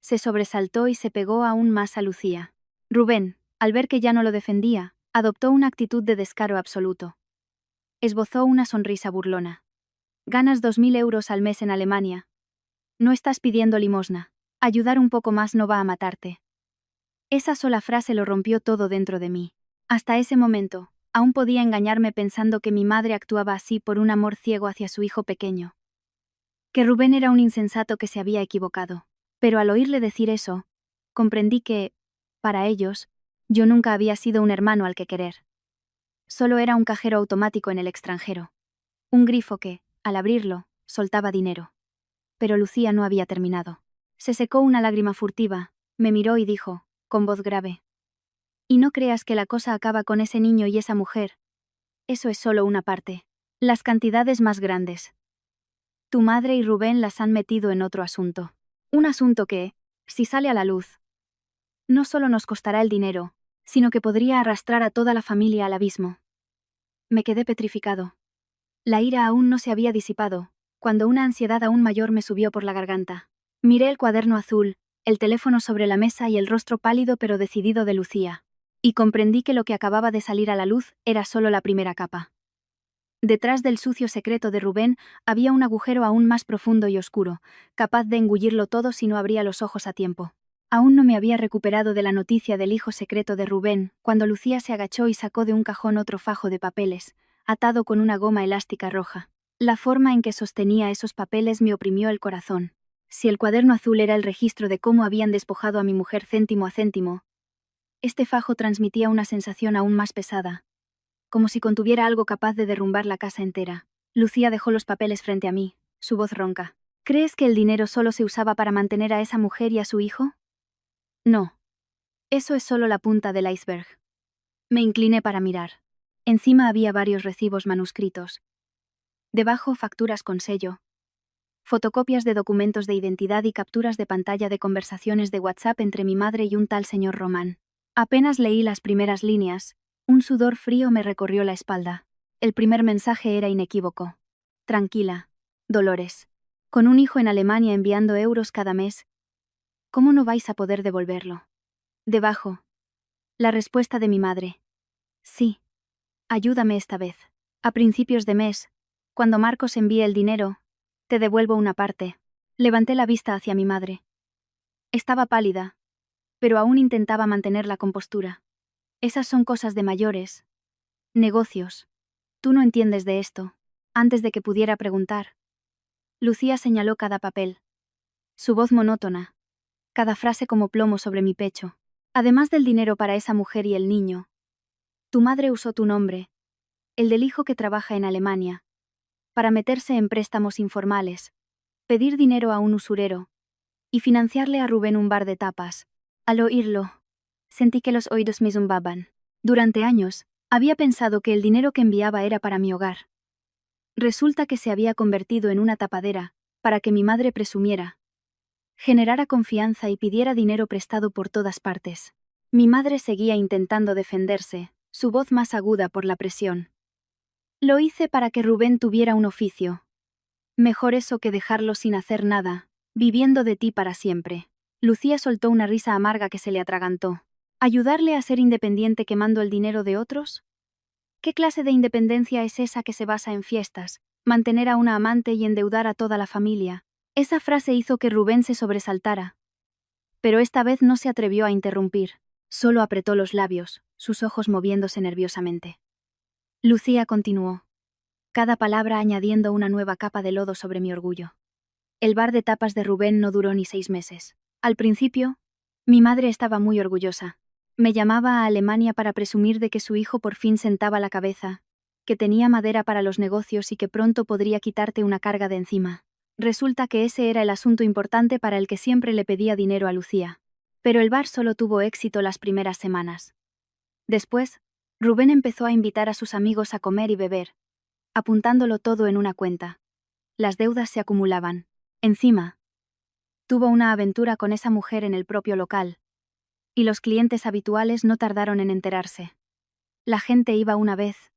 se sobresaltó y se pegó aún más a Lucía. Rubén, al ver que ya no lo defendía, adoptó una actitud de descaro absoluto. Esbozó una sonrisa burlona. Ganas 2000 euros al mes en Alemania. No estás pidiendo limosna. Ayudar un poco más no va a matarte. Esa sola frase lo rompió todo dentro de mí. Hasta ese momento, aún podía engañarme pensando que mi madre actuaba así por un amor ciego hacia su hijo pequeño. Que Rubén era un insensato que se había equivocado. Pero al oírle decir eso, comprendí que, para ellos, yo nunca había sido un hermano al que querer. Solo era un cajero automático en el extranjero. Un grifo que, al abrirlo, soltaba dinero. Pero Lucía no había terminado. Se secó una lágrima furtiva, me miró y dijo, con voz grave: Y no creas que la cosa acaba con ese niño y esa mujer. Eso es solo una parte. Las cantidades más grandes. Tu madre y Rubén las han metido en otro asunto. Un asunto que, si sale a la luz, no solo nos costará el dinero, sino que podría arrastrar a toda la familia al abismo. Me quedé petrificado. La ira aún no se había disipado, cuando una ansiedad aún mayor me subió por la garganta. Miré el cuaderno azul, el teléfono sobre la mesa y el rostro pálido pero decidido de Lucía, y comprendí que lo que acababa de salir a la luz era solo la primera capa. Detrás del sucio secreto de Rubén había un agujero aún más profundo y oscuro, capaz de engullirlo todo si no abría los ojos a tiempo. Aún no me había recuperado de la noticia del hijo secreto de Rubén, cuando Lucía se agachó y sacó de un cajón otro fajo de papeles, atado con una goma elástica roja. La forma en que sostenía esos papeles me oprimió el corazón. Si el cuaderno azul era el registro de cómo habían despojado a mi mujer céntimo a céntimo, este fajo transmitía una sensación aún más pesada, como si contuviera algo capaz de derrumbar la casa entera. Lucía dejó los papeles frente a mí, su voz ronca. ¿Crees que el dinero solo se usaba para mantener a esa mujer y a su hijo? No. Eso es solo la punta del iceberg. Me incliné para mirar. Encima había varios recibos manuscritos. Debajo, facturas con sello, fotocopias de documentos de identidad y capturas de pantalla de conversaciones de WhatsApp entre mi madre y un tal señor Román. Apenas leí las primeras líneas, un sudor frío me recorrió la espalda. El primer mensaje era inequívoco. Tranquila, Dolores. Con un hijo en Alemania enviando euros cada mes, ¿cómo no vais a poder devolverlo? Debajo, la respuesta de mi madre. Sí. Ayúdame esta vez. A principios de mes, cuando Marcos envíe el dinero, te devuelvo una parte. Levanté la vista hacia mi madre. Estaba pálida, pero aún intentaba mantener la compostura. Esas son cosas de mayores. Negocios. Tú no entiendes de esto. Antes de que pudiera preguntar, Lucía señaló cada papel. Su voz monótona, cada frase como plomo sobre mi pecho. Además del dinero para esa mujer y el niño, tu madre usó tu nombre, el del hijo que trabaja en Alemania, para meterse en préstamos informales, pedir dinero a un usurero y financiarle a Rubén un bar de tapas. Al oírlo, sentí que los oídos me zumbaban. Durante años, había pensado que el dinero que enviaba era para mi hogar. Resulta que se había convertido en una tapadera, para que mi madre presumiera, generara confianza y pidiera dinero prestado por todas partes. Mi madre seguía intentando defenderse, su voz más aguda por la presión. Lo hice para que Rubén tuviera un oficio. Mejor eso que dejarlo sin hacer nada, viviendo de ti para siempre. Lucía soltó una risa amarga que se le atragantó. ¿Ayudarle a ser independiente quemando el dinero de otros? ¿Qué clase de independencia es esa que se basa en fiestas, mantener a una amante y endeudar a toda la familia? Esa frase hizo que Rubén se sobresaltara. Pero esta vez no se atrevió a interrumpir, solo apretó los labios, sus ojos moviéndose nerviosamente. Lucía continuó, cada palabra añadiendo una nueva capa de lodo sobre mi orgullo. El bar de tapas de Rubén no duró ni 6 meses. Al principio, mi madre estaba muy orgullosa. Me llamaba a Alemania para presumir de que su hijo por fin sentaba la cabeza, que tenía madera para los negocios y que pronto podría quitarte una carga de encima. Resulta que ese era el asunto importante para el que siempre le pedía dinero a Lucía. Pero el bar solo tuvo éxito las primeras semanas. Después, Rubén empezó a invitar a sus amigos a comer y beber, apuntándolo todo en una cuenta. Las deudas se acumulaban. Encima, tuvo una aventura con esa mujer en el propio local, y los clientes habituales no tardaron en enterarse. La gente iba una vez,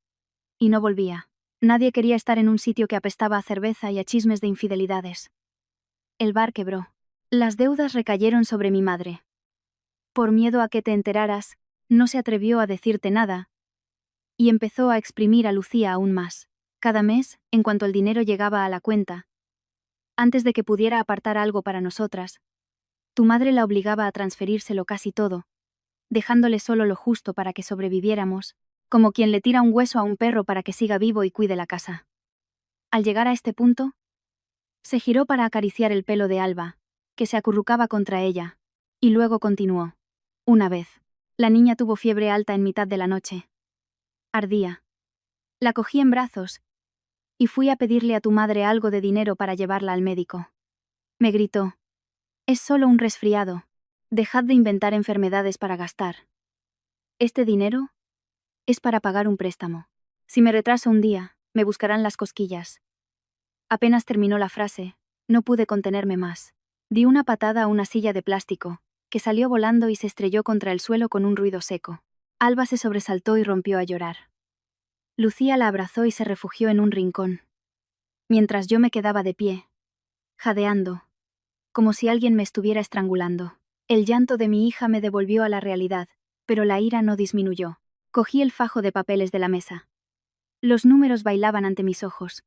y no volvía. Nadie quería estar en un sitio que apestaba a cerveza y a chismes de infidelidades. El bar quebró. Las deudas recayeron sobre mi madre. Por miedo a que te enteraras, no se atrevió a decirte nada, y empezó a exprimir a Lucía aún más. Cada mes, en cuanto el dinero llegaba a la cuenta, antes de que pudiera apartar algo para nosotras, tu madre la obligaba a transferírselo casi todo, dejándole solo lo justo para que sobreviviéramos, como quien le tira un hueso a un perro para que siga vivo y cuide la casa. Al llegar a este punto, se giró para acariciar el pelo de Alba, que se acurrucaba contra ella, y luego continuó. Una vez, la niña tuvo fiebre alta en mitad de la noche. Ardía. La cogí en brazos, y fui a pedirle a tu madre algo de dinero para llevarla al médico. Me gritó. Es solo un resfriado. Dejad de inventar enfermedades para gastar. Este dinero es para pagar un préstamo. Si me retraso un día, me buscarán las cosquillas. Apenas terminó la frase, no pude contenerme más. Di una patada a una silla de plástico, que salió volando y se estrelló contra el suelo con un ruido seco. Alba se sobresaltó y rompió a llorar. Lucía la abrazó y se refugió en un rincón, mientras yo me quedaba de pie, jadeando, como si alguien me estuviera estrangulando. El llanto de mi hija me devolvió a la realidad, pero la ira no disminuyó. Cogí el fajo de papeles de la mesa. Los números bailaban ante mis ojos.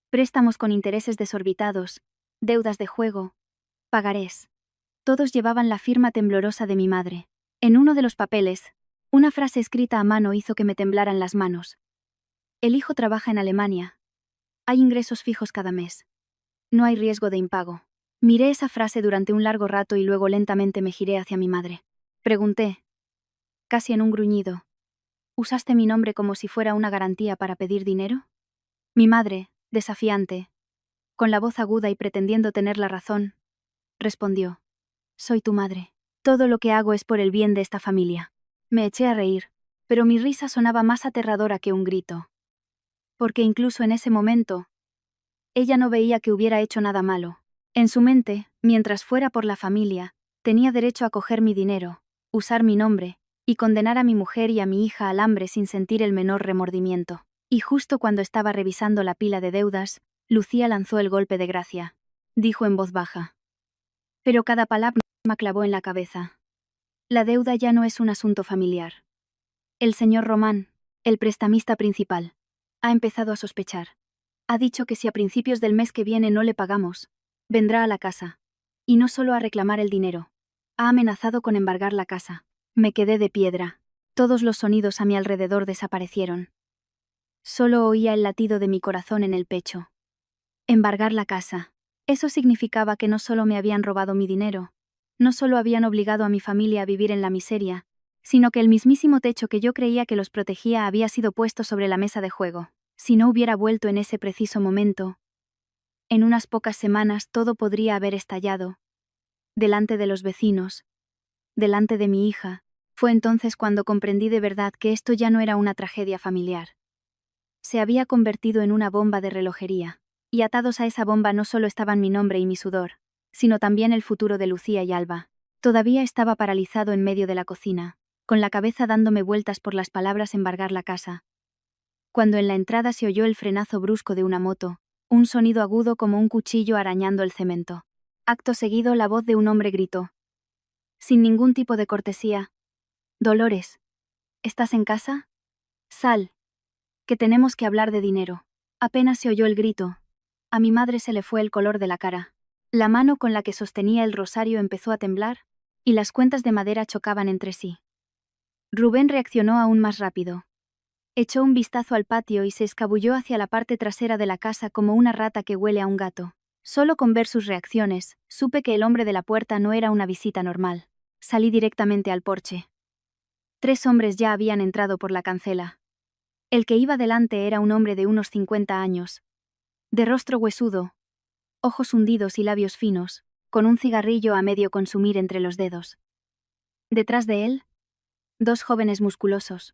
Préstamos con intereses desorbitados, deudas de juego, pagarés. Todos llevaban la firma temblorosa de mi madre. En uno de los papeles, una frase escrita a mano hizo que me temblaran las manos. El hijo trabaja en Alemania. Hay ingresos fijos cada mes. No hay riesgo de impago. Miré esa frase durante un largo rato y luego lentamente me giré hacia mi madre. Pregunté, casi en un gruñido, ¿usaste mi nombre como si fuera una garantía para pedir dinero? Mi madre, desafiante, con la voz aguda y pretendiendo tener la razón, respondió, soy tu madre. Todo lo que hago es por el bien de esta familia. Me eché a reír, pero mi risa sonaba más aterradora que un grito. Porque incluso en ese momento, ella no veía que hubiera hecho nada malo. En su mente, mientras fuera por la familia, tenía derecho a coger mi dinero, usar mi nombre, y condenar a mi mujer y a mi hija al hambre sin sentir el menor remordimiento. Y justo cuando estaba revisando la pila de deudas, Lucía lanzó el golpe de gracia. Dijo en voz baja. Pero cada palabra me clavó en la cabeza. La deuda ya no es un asunto familiar. El señor Román, el prestamista principal, ha empezado a sospechar. Ha dicho que si a principios del mes que viene no le pagamos, vendrá a la casa. Y no solo a reclamar el dinero. Ha amenazado con embargar la casa. Me quedé de piedra. Todos los sonidos a mi alrededor desaparecieron. Solo oía el latido de mi corazón en el pecho. Embargar la casa. Eso significaba que no solo me habían robado mi dinero, no solo habían obligado a mi familia a vivir en la miseria, sino que el mismísimo techo que yo creía que los protegía había sido puesto sobre la mesa de juego. Si no hubiera vuelto en ese preciso momento, en unas pocas semanas todo podría haber estallado. Delante de los vecinos, delante de mi hija, fue entonces cuando comprendí de verdad que esto ya no era una tragedia familiar. Se había convertido en una bomba de relojería, y atados a esa bomba no solo estaban mi nombre y mi sudor, sino también el futuro de Lucía y Alba. Todavía estaba paralizado en medio de la cocina, con la cabeza dándome vueltas por las palabras embargar la casa, cuando en la entrada se oyó el frenazo brusco de una moto, un sonido agudo como un cuchillo arañando el cemento. Acto seguido la voz de un hombre gritó. Sin ningún tipo de cortesía. Dolores, ¿estás en casa? Sal, que tenemos que hablar de dinero. Apenas se oyó el grito. A mi madre se le fue el color de la cara. La mano con la que sostenía el rosario empezó a temblar, y las cuentas de madera chocaban entre sí. Rubén reaccionó aún más rápido. Echó un vistazo al patio y se escabulló hacia la parte trasera de la casa como una rata que huele a un gato. Solo con ver sus reacciones, supe que el hombre de la puerta no era una visita normal. Salí directamente al porche. 3 hombres ya habían entrado por la cancela. El que iba delante era un hombre de unos 50 años. De rostro huesudo, ojos hundidos y labios finos, con un cigarrillo a medio consumir entre los dedos. Detrás de él, 2 jóvenes musculosos,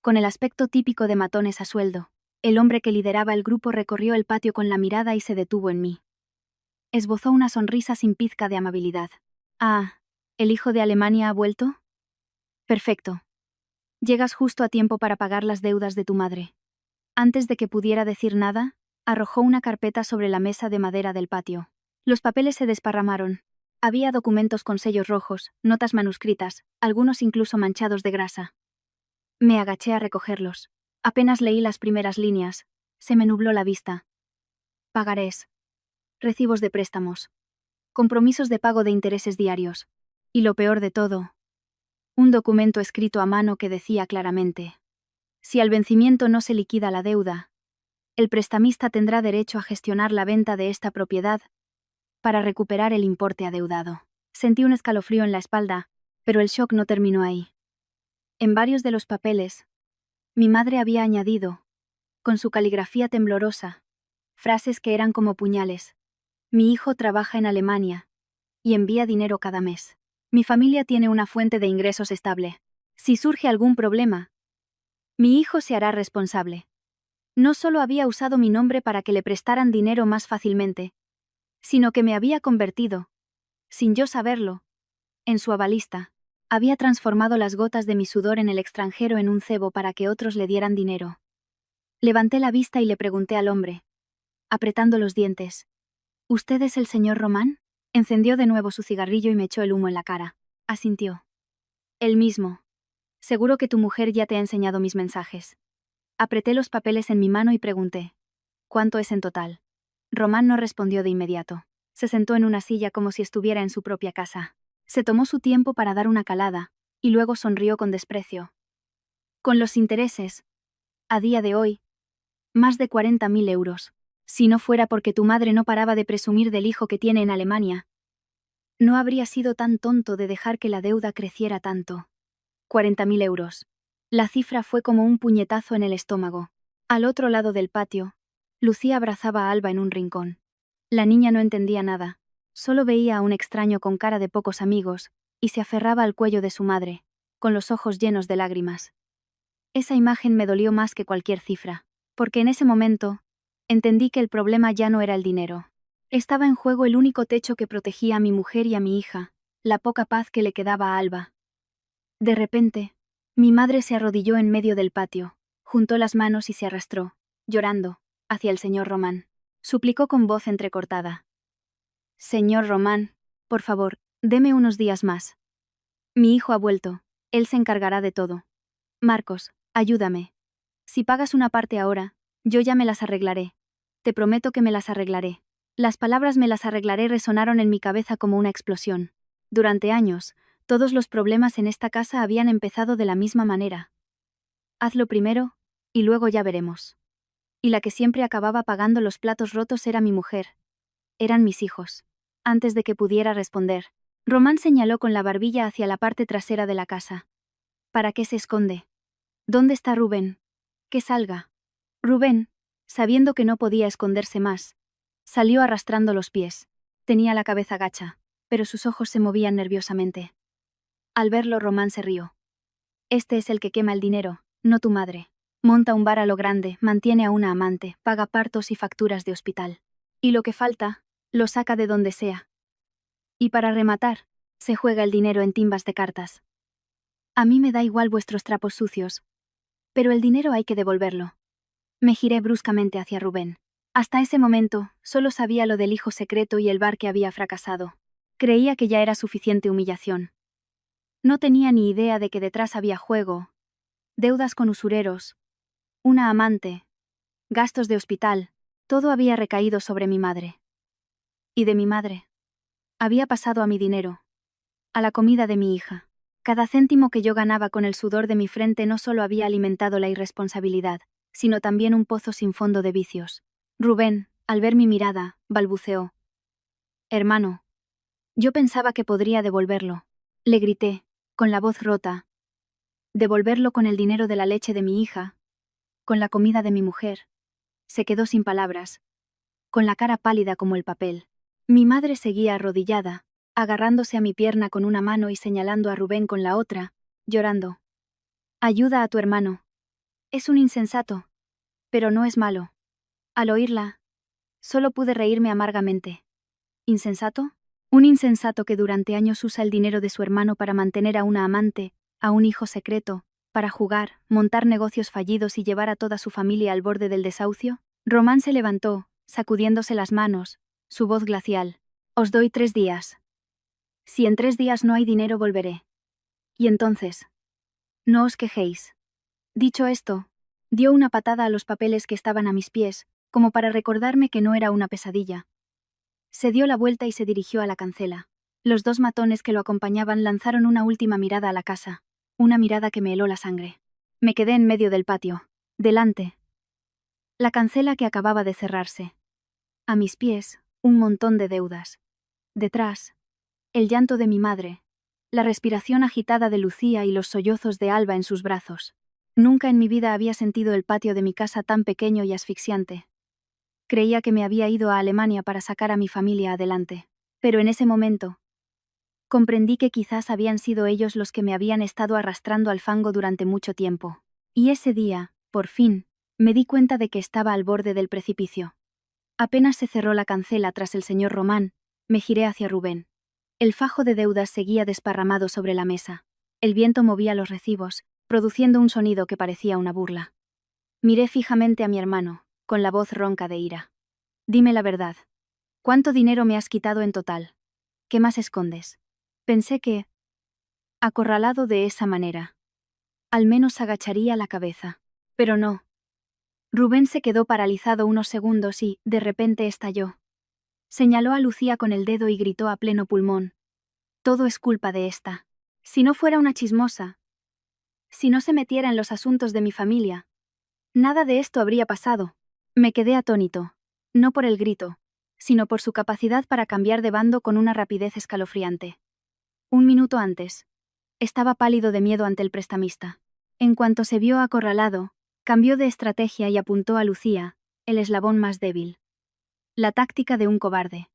con el aspecto típico de matones a sueldo. El hombre que lideraba el grupo recorrió el patio con la mirada y se detuvo en mí. Esbozó una sonrisa sin pizca de amabilidad. Ah, ¿el hijo de Alemania ha vuelto? Perfecto. Llegas justo a tiempo para pagar las deudas de tu madre. Antes de que pudiera decir nada, arrojó una carpeta sobre la mesa de madera del patio. Los papeles se desparramaron. Había documentos con sellos rojos, notas manuscritas, algunos incluso manchados de grasa. Me agaché a recogerlos. Apenas leí las primeras líneas. Se me nubló la vista. Pagarés. Recibos de préstamos. Compromisos de pago de intereses diarios. Y lo peor de todo, un documento escrito a mano que decía claramente: si al vencimiento no se liquida la deuda, el prestamista tendrá derecho a gestionar la venta de esta propiedad para recuperar el importe adeudado. Sentí un escalofrío en la espalda, pero el shock no terminó ahí. En varios de los papeles, mi madre había añadido, con su caligrafía temblorosa, frases que eran como puñales: mi hijo trabaja en Alemania y envía dinero cada mes. Mi familia tiene una fuente de ingresos estable. Si surge algún problema, mi hijo se hará responsable. No solo había usado mi nombre para que le prestaran dinero más fácilmente, sino que me había convertido, sin yo saberlo, en su avalista. Había transformado las gotas de mi sudor en el extranjero en un cebo para que otros le dieran dinero. Levanté la vista y le pregunté al hombre, apretando los dientes: ¿Usted es el señor Román? Encendió de nuevo su cigarrillo y me echó el humo en la cara. Asintió. El mismo. Seguro que tu mujer ya te ha enseñado mis mensajes. Apreté los papeles en mi mano y pregunté: ¿cuánto es en total? Román no respondió de inmediato. Se sentó en una silla como si estuviera en su propia casa. Se tomó su tiempo para dar una calada, y luego sonrió con desprecio. Con los intereses, a día de hoy, más de 40.000 euros. Si no fuera porque tu madre no paraba de presumir del hijo que tiene en Alemania, no habría sido tan tonto de dejar que la deuda creciera tanto. 40.000 euros. La cifra fue como un puñetazo en el estómago. Al otro lado del patio, Lucía abrazaba a Alba en un rincón. La niña no entendía nada, solo veía a un extraño con cara de pocos amigos, y se aferraba al cuello de su madre, con los ojos llenos de lágrimas. Esa imagen me dolió más que cualquier cifra, porque en ese momento, entendí que el problema ya no era el dinero. Estaba en juego el único techo que protegía a mi mujer y a mi hija, la poca paz que le quedaba a Alba. De repente, mi madre se arrodilló en medio del patio, juntó las manos y se arrastró, llorando, hacia el señor Román. Suplicó con voz entrecortada: Señor Román, por favor, deme unos días más. Mi hijo ha vuelto, él se encargará de todo. Marcos, ayúdame. Si pagas una parte ahora, yo ya me las arreglaré. Te prometo que me las arreglaré. Las palabras "me las arreglaré" resonaron en mi cabeza como una explosión. Durante años, todos los problemas en esta casa habían empezado de la misma manera. Hazlo primero, y luego ya veremos. Y la que siempre acababa pagando los platos rotos era mi mujer. Eran mis hijos. Antes de que pudiera responder, Román señaló con la barbilla hacia la parte trasera de la casa. ¿Para qué se esconde? ¿Dónde está Rubén? Que salga. Rubén, sabiendo que no podía esconderse más, salió arrastrando los pies. Tenía la cabeza gacha, pero sus ojos se movían nerviosamente. Al verlo, Román se rió. Este es el que quema el dinero, no tu madre. Monta un bar a lo grande, mantiene a una amante, paga partos y facturas de hospital. Y lo que falta, lo saca de donde sea. Y para rematar, se juega el dinero en timbas de cartas. A mí me da igual vuestros trapos sucios, pero el dinero hay que devolverlo. Me giré bruscamente hacia Rubén. Hasta ese momento, solo sabía lo del hijo secreto y el bar que había fracasado. Creía que ya era suficiente humillación. No tenía ni idea de que detrás había juego, deudas con usureros, una amante, gastos de hospital. Todo había recaído sobre mi madre. Y de mi madre había pasado a mi dinero. a la comida de mi hija. Cada céntimo que yo ganaba con el sudor de mi frente no solo había alimentado la irresponsabilidad, sino también un pozo sin fondo de vicios. Rubén, al ver mi mirada, balbuceó. Hermano. Yo pensaba que podría devolverlo. Le grité, con la voz rota. Devolverlo con el dinero de la leche de mi hija, con la comida de mi mujer. Se quedó sin palabras, con la cara pálida como el papel. Mi madre seguía arrodillada, agarrándose a mi pierna con una mano y señalando a Rubén con la otra, llorando. Ayuda a tu hermano. Es un insensato. Pero no es malo. Al oírla, solo pude reírme amargamente. ¿Insensato? Un insensato que durante años usa el dinero de su hermano para mantener a una amante, a un hijo secreto, para jugar, montar negocios fallidos y llevar a toda su familia al borde del desahucio. Román se levantó, sacudiéndose las manos, su voz glacial. Os doy 3 días. Si en 3 días no hay dinero volveré. Y entonces. No os quejéis. Dicho esto, dio una patada a los papeles que estaban a mis pies, como para recordarme que no era una pesadilla. Se dio la vuelta y se dirigió a la cancela. Los 2 matones que lo acompañaban lanzaron una última mirada a la casa, una mirada que me heló la sangre. Me quedé en medio del patio. Delante. La cancela que acababa de cerrarse. A mis pies, un montón de deudas. Detrás, el llanto de mi madre, la respiración agitada de Lucía y los sollozos de Alba en sus brazos. Nunca en mi vida había sentido el patio de mi casa tan pequeño y asfixiante. Creía que me había ido a Alemania para sacar a mi familia adelante. Pero en ese momento, comprendí que quizás habían sido ellos los que me habían estado arrastrando al fango durante mucho tiempo. Y ese día, por fin, me di cuenta de que estaba al borde del precipicio. Apenas se cerró la cancela tras el señor Román, me giré hacia Rubén. El fajo de deudas seguía desparramado sobre la mesa. El viento movía los recibos, produciendo un sonido que parecía una burla. Miré fijamente a mi hermano, con la voz ronca de ira. Dime la verdad. ¿Cuánto dinero me has quitado en total? ¿Qué más escondes? Pensé que, acorralado de esa manera, al menos agacharía la cabeza. Pero no. Rubén se quedó paralizado unos segundos y, de repente, estalló. Señaló a Lucía con el dedo y gritó a pleno pulmón. Todo es culpa de esta. Si no fuera una chismosa, si no se metiera en los asuntos de mi familia, nada de esto habría pasado. Me quedé atónito, no por el grito, sino por su capacidad para cambiar de bando con una rapidez escalofriante. Un minuto antes, estaba pálido de miedo ante el prestamista. En cuanto se vio acorralado, cambió de estrategia y apuntó a Lucía, el eslabón más débil. La táctica de un cobarde.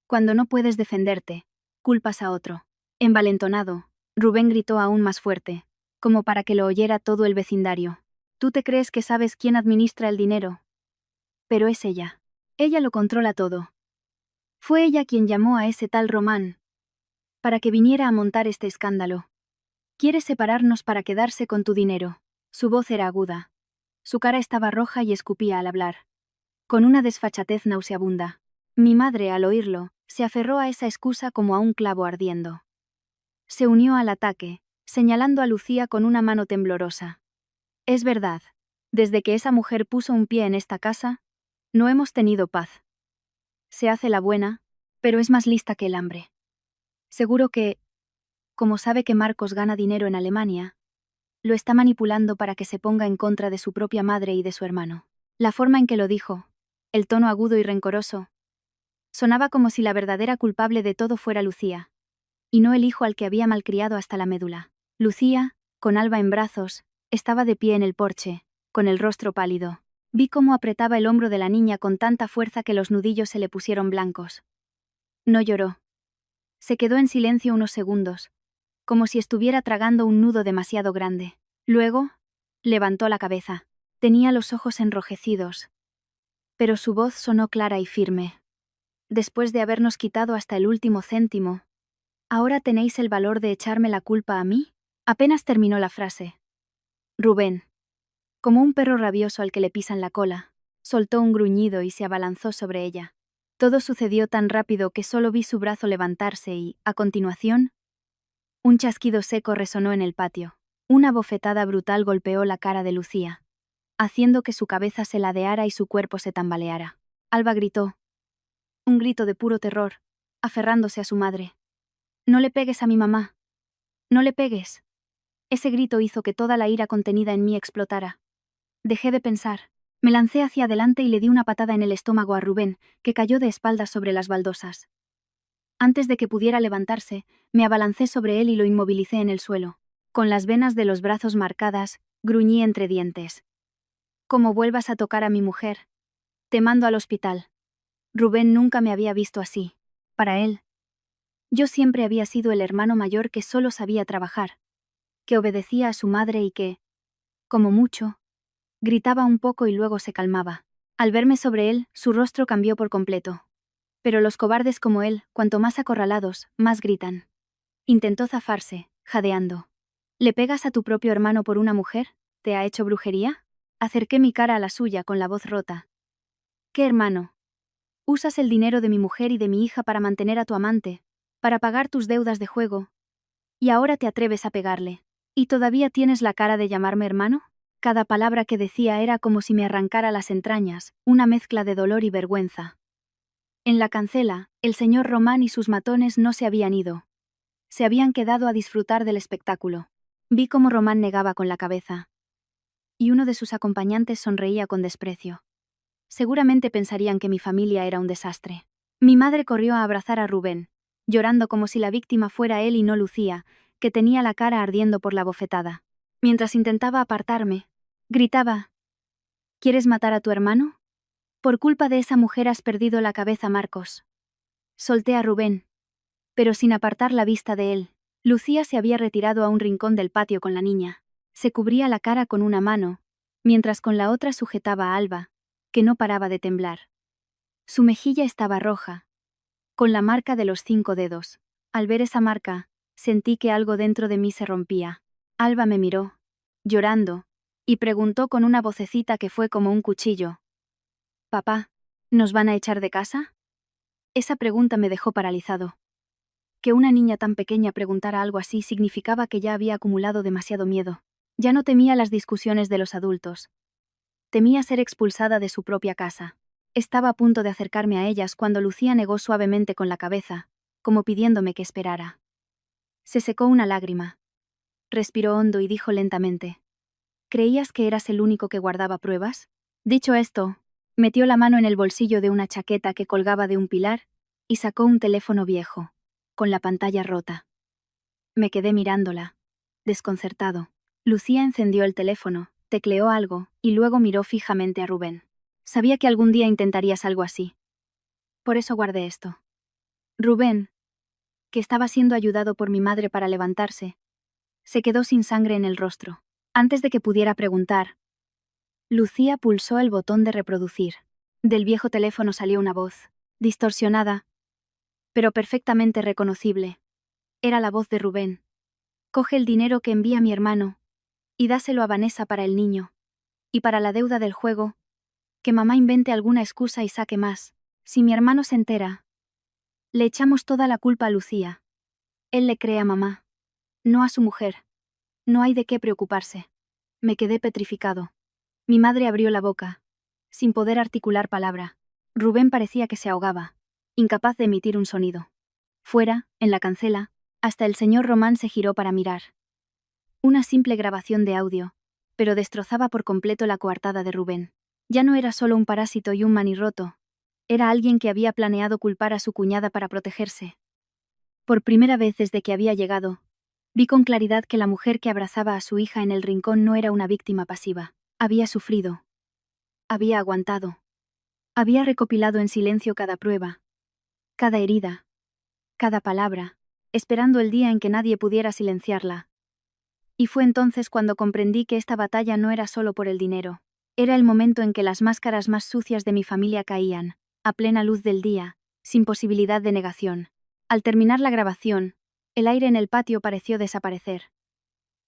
Cuando no puedes defenderte, culpas a otro. Envalentonado, Rubén gritó aún más fuerte, como para que lo oyera todo el vecindario. Tú te crees que sabes quién administra el dinero. Pero es ella. Ella lo controla todo. Fue ella quien llamó a ese tal Román para que viniera a montar este escándalo. Quiere separarnos para quedarse con tu dinero. Su voz era aguda. Su cara estaba roja y escupía al hablar, con una desfachatez nauseabunda. Mi madre, al oírlo, se aferró a esa excusa como a un clavo ardiendo. Se unió al ataque, señalando a Lucía con una mano temblorosa. Es verdad. Desde que esa mujer puso un pie en esta casa, no hemos tenido paz. Se hace la buena, pero es más lista que el hambre. Seguro que, como sabe que Marcos gana dinero en Alemania, lo está manipulando para que se ponga en contra de su propia madre y de su hermano. La forma en que lo dijo, el tono agudo y rencoroso, sonaba como si la verdadera culpable de todo fuera Lucía, y no el hijo al que había malcriado hasta la médula. Lucía, con Alba en brazos, estaba de pie en el porche, con el rostro pálido. Vi cómo apretaba el hombro de la niña con tanta fuerza que los nudillos se le pusieron blancos. No lloró. Se quedó en silencio unos segundos, como si estuviera tragando un nudo demasiado grande. Luego, levantó la cabeza. Tenía los ojos enrojecidos, pero su voz sonó clara y firme. Después de habernos quitado hasta el último céntimo, ¿ahora tenéis el valor de echarme la culpa a mí? Apenas terminó la frase. Rubén, como un perro rabioso al que le pisan la cola, soltó un gruñido y se abalanzó sobre ella. Todo sucedió tan rápido que solo vi su brazo levantarse y, a continuación, un chasquido seco resonó en el patio. Una bofetada brutal golpeó la cara de Lucía, haciendo que su cabeza se ladeara y su cuerpo se tambaleara. Alba gritó. Un grito de puro terror, aferrándose a su madre. No le pegues a mi mamá. No le pegues. Ese grito hizo que toda la ira contenida en mí explotara. Dejé de pensar. Me lancé hacia adelante y le di una patada en el estómago a Rubén, que cayó de espaldas sobre las baldosas. Antes de que pudiera levantarse, me abalancé sobre él y lo inmovilicé en el suelo. Con las venas de los brazos marcadas, gruñí entre dientes. Como vuelvas a tocar a mi mujer, te mando al hospital. Rubén nunca me había visto así. Para él, yo siempre había sido el hermano mayor que solo sabía trabajar, que obedecía a su madre y que, como mucho, gritaba un poco y luego se calmaba. Al verme sobre él, su rostro cambió por completo. Pero los cobardes como él, cuanto más acorralados, más gritan. Intentó zafarse, jadeando. ¿Le pegas a tu propio hermano por una mujer? ¿Te ha hecho brujería? Acerqué mi cara a la suya con la voz rota. ¿Qué hermano? Usas el dinero de mi mujer y de mi hija para mantener a tu amante, para pagar tus deudas de juego. Y ahora te atreves a pegarle. ¿Y todavía tienes la cara de llamarme hermano? Cada palabra que decía era como si me arrancara las entrañas, una mezcla de dolor y vergüenza. En la cancela, el señor Román y sus matones no se habían ido. Se habían quedado a disfrutar del espectáculo. Vi cómo Román negaba con la cabeza. Y uno de sus acompañantes sonreía con desprecio. Seguramente pensarían que mi familia era un desastre. Mi madre corrió a abrazar a Rubén, llorando como si la víctima fuera él y no Lucía, que tenía la cara ardiendo por la bofetada. Mientras intentaba apartarme, gritaba: ¿Quieres matar a tu hermano? Por culpa de esa mujer has perdido la cabeza, Marcos. Solté a Rubén, pero sin apartar la vista de él. Lucía se había retirado a un rincón del patio con la niña. Se cubría la cara con una mano, mientras con la otra sujetaba a Alba, que no paraba de temblar. Su mejilla estaba roja, con la marca de los 5 dedos. Al ver esa marca, sentí que algo dentro de mí se rompía. Alba me miró, llorando, y preguntó con una vocecita que fue como un cuchillo: «Papá, ¿nos van a echar de casa?» Esa pregunta me dejó paralizado. Que una niña tan pequeña preguntara algo así significaba que ya había acumulado demasiado miedo. Ya no temía las discusiones de los adultos. Temía ser expulsada de su propia casa. Estaba a punto de acercarme a ellas cuando Lucía negó suavemente con la cabeza, como pidiéndome que esperara. Se secó una lágrima. Respiró hondo y dijo lentamente: «¿Creías que eras el único que guardaba pruebas?» Dicho esto, metió la mano en el bolsillo de una chaqueta que colgaba de un pilar y sacó un teléfono viejo, con la pantalla rota. Me quedé mirándola, desconcertado. Lucía encendió el teléfono, tecleó algo y luego miró fijamente a Rubén. Sabía que algún día intentarías algo así. Por eso guardé esto. Rubén, que estaba siendo ayudado por mi madre para levantarse, se quedó sin sangre en el rostro. Antes de que pudiera preguntar, Lucía pulsó el botón de reproducir. Del viejo teléfono salió una voz, distorsionada, pero perfectamente reconocible. Era la voz de Rubén. «Coge el dinero que envía mi hermano y dáselo a Vanessa para el niño. Y para la deuda del juego, que mamá invente alguna excusa y saque más. Si mi hermano se entera, le echamos toda la culpa a Lucía. Él le cree a mamá, no a su mujer. No hay de qué preocuparse». Me quedé petrificado. Mi madre abrió la boca, sin poder articular palabra. Rubén parecía que se ahogaba, incapaz de emitir un sonido. Fuera, en la cancela, hasta el señor Román se giró para mirar. Una simple grabación de audio, pero destrozaba por completo la coartada de Rubén. Ya no era solo un parásito y un manirroto. Era alguien que había planeado culpar a su cuñada para protegerse. Por primera vez desde que había llegado, vi con claridad que la mujer que abrazaba a su hija en el rincón no era una víctima pasiva. Había sufrido. Había aguantado. Había recopilado en silencio cada prueba, cada herida, cada palabra, esperando el día en que nadie pudiera silenciarla. Y fue entonces cuando comprendí que esta batalla no era solo por el dinero. Era el momento en que las máscaras más sucias de mi familia caían, a plena luz del día, sin posibilidad de negación. Al terminar la grabación, el aire en el patio pareció desaparecer.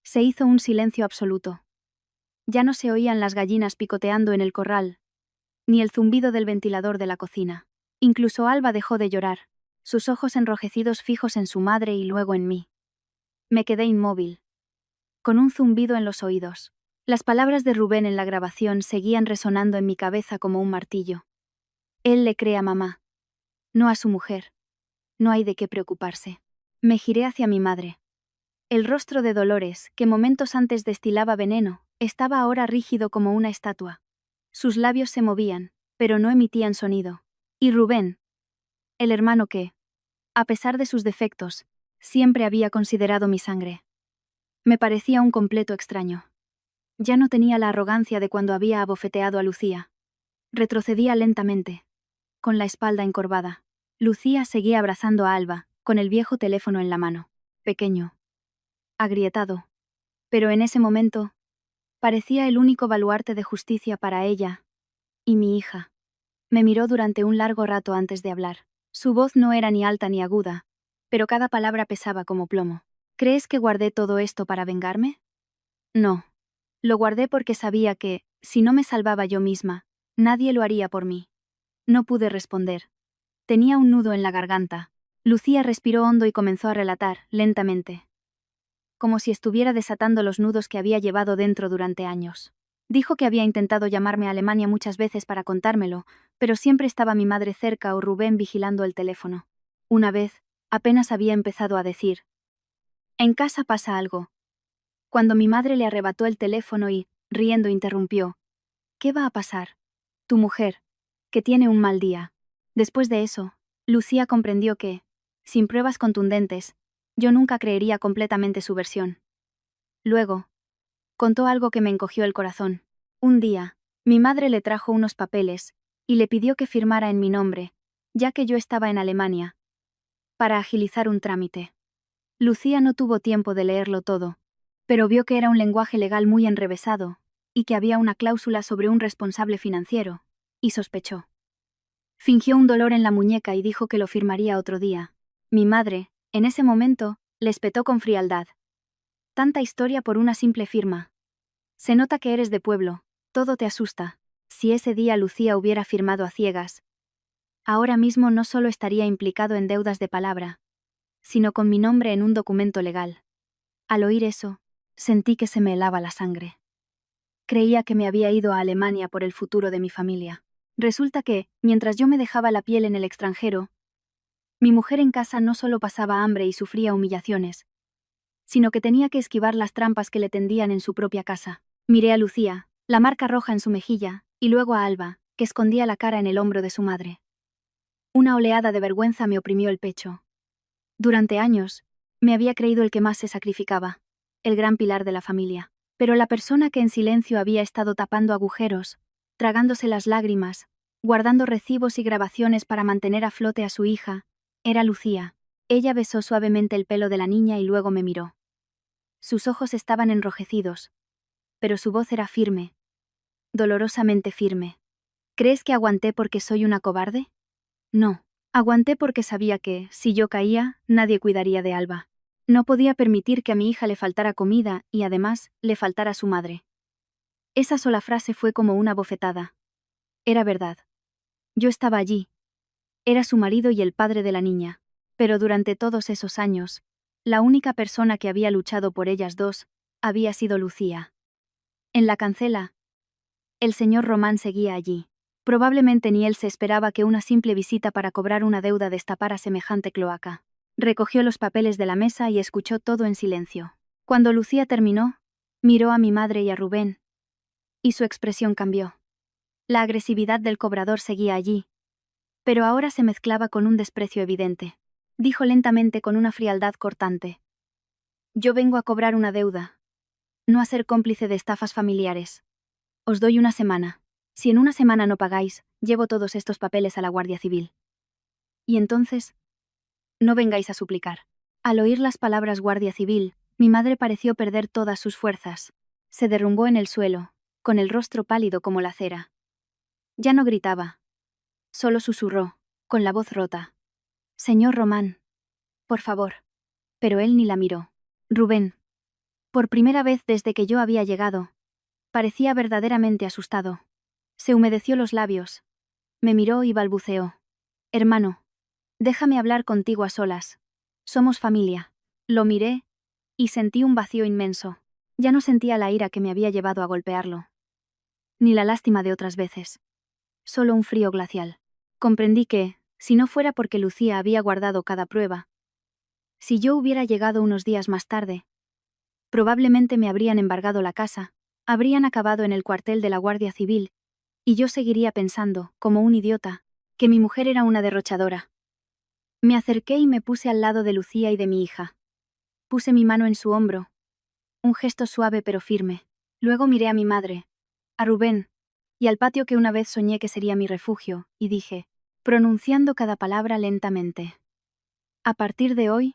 Se hizo un silencio absoluto. Ya no se oían las gallinas picoteando en el corral, ni el zumbido del ventilador de la cocina. Incluso Alba dejó de llorar, sus ojos enrojecidos fijos en su madre y luego en mí. Me quedé inmóvil, con un zumbido en los oídos. Las palabras de Rubén en la grabación seguían resonando en mi cabeza como un martillo. Él le cree a mamá, no a su mujer. No hay de qué preocuparse. Me giré hacia mi madre. El rostro de Dolores, que momentos antes destilaba veneno, estaba ahora rígido como una estatua. Sus labios se movían, pero no emitían sonido. Y Rubén, el hermano que, a pesar de sus defectos, siempre había considerado mi sangre. Me parecía un completo extraño. Ya no tenía la arrogancia de cuando había abofeteado a Lucía. Retrocedía lentamente, con la espalda encorvada. Lucía seguía abrazando a Alba, con el viejo teléfono en la mano. Pequeño. Agrietado. Pero en ese momento, parecía el único baluarte de justicia para ella y mi hija. Me miró durante un largo rato antes de hablar. Su voz no era ni alta ni aguda, pero cada palabra pesaba como plomo. ¿Crees que guardé todo esto para vengarme? No. Lo guardé porque sabía que, si no me salvaba yo misma, nadie lo haría por mí. No pude responder. Tenía un nudo en la garganta. Lucía respiró hondo y comenzó a relatar, lentamente, como si estuviera desatando los nudos que había llevado dentro durante años. Dijo que había intentado llamarme a Alemania muchas veces para contármelo, pero siempre estaba mi madre cerca o Rubén vigilando el teléfono. Una vez, apenas había empezado a decir: en casa pasa algo. Cuando mi madre le arrebató el teléfono y, riendo, interrumpió: ¿qué va a pasar? Tu mujer, que tiene un mal día. Después de eso, Lucía comprendió que, sin pruebas contundentes, yo nunca creería completamente su versión. Luego, contó algo que me encogió el corazón. Un día, mi madre le trajo unos papeles, y le pidió que firmara en mi nombre, ya que yo estaba en Alemania, para agilizar un trámite. Lucía no tuvo tiempo de leerlo todo, pero vio que era un lenguaje legal muy enrevesado, y que había una cláusula sobre un responsable financiero, y sospechó. Fingió un dolor en la muñeca y dijo que lo firmaría otro día. Mi madre, en ese momento, le espetó con frialdad. Tanta historia por una simple firma. Se nota que eres de pueblo, todo te asusta. Si ese día Lucía hubiera firmado a ciegas, ahora mismo no solo estaría implicado en deudas de palabra, sino con mi nombre en un documento legal. Al oír eso, sentí que se me helaba la sangre. Creía que me había ido a Alemania por el futuro de mi familia. Resulta que, mientras yo me dejaba la piel en el extranjero, mi mujer en casa no solo pasaba hambre y sufría humillaciones, sino que tenía que esquivar las trampas que le tendían en su propia casa. Miré a Lucía, la marca roja en su mejilla, y luego a Alba, que escondía la cara en el hombro de su madre. Una oleada de vergüenza me oprimió el pecho. Durante años, me había creído el que más se sacrificaba, el gran pilar de la familia. Pero la persona que en silencio había estado tapando agujeros, tragándose las lágrimas, guardando recibos y grabaciones para mantener a flote a su hija, era Lucía. Ella besó suavemente el pelo de la niña y luego me miró. Sus ojos estaban enrojecidos, pero su voz era firme, dolorosamente firme. ¿Crees que aguanté porque soy una cobarde? No, aguanté porque sabía que, si yo caía, nadie cuidaría de Alba. No podía permitir que a mi hija le faltara comida y, además, le faltara su madre. Esa sola frase fue como una bofetada. Era verdad. Yo estaba allí. Era su marido y el padre de la niña. Pero durante todos esos años, la única persona que había luchado por ellas dos había sido Lucía. En la cancela, el señor Román seguía allí. Probablemente ni él se esperaba que una simple visita para cobrar una deuda destapara semejante cloaca. Recogió los papeles de la mesa y escuchó todo en silencio. Cuando Lucía terminó, miró a mi madre y a Rubén, y su expresión cambió. La agresividad del cobrador seguía allí, pero ahora se mezclaba con un desprecio evidente. Dijo lentamente con una frialdad cortante: yo vengo a cobrar una deuda, no a ser cómplice de estafas familiares. Os doy una semana. Si en una semana no pagáis, llevo todos estos papeles a la Guardia Civil. Y entonces, no vengáis a suplicar. Al oír las palabras Guardia Civil, mi madre pareció perder todas sus fuerzas. Se derrumbó en el suelo, con el rostro pálido como la cera. Ya no gritaba. Solo susurró, con la voz rota: señor Román, por favor. Pero él ni la miró. Rubén, por primera vez desde que yo había llegado, parecía verdaderamente asustado. Se humedeció los labios. Me miró y balbuceó: hermano, déjame hablar contigo a solas. Somos familia. Lo miré, y sentí un vacío inmenso. Ya no sentía la ira que me había llevado a golpearlo, ni la lástima de otras veces. Solo un frío glacial. Comprendí que, si no fuera porque Lucía había guardado cada prueba, Si yo hubiera llegado unos días más tarde, probablemente me habrían embargado la casa, habrían acabado en el cuartel de la Guardia Civil, y yo seguiría pensando, como un idiota, que mi mujer era una derrochadora. Me acerqué y me puse al lado de Lucía y de mi hija. Puse mi mano en su hombro. Un gesto suave pero firme. Luego miré a mi madre, a Rubén, y al patio que una vez soñé que sería mi refugio, y dije, pronunciando cada palabra lentamente: a partir de hoy,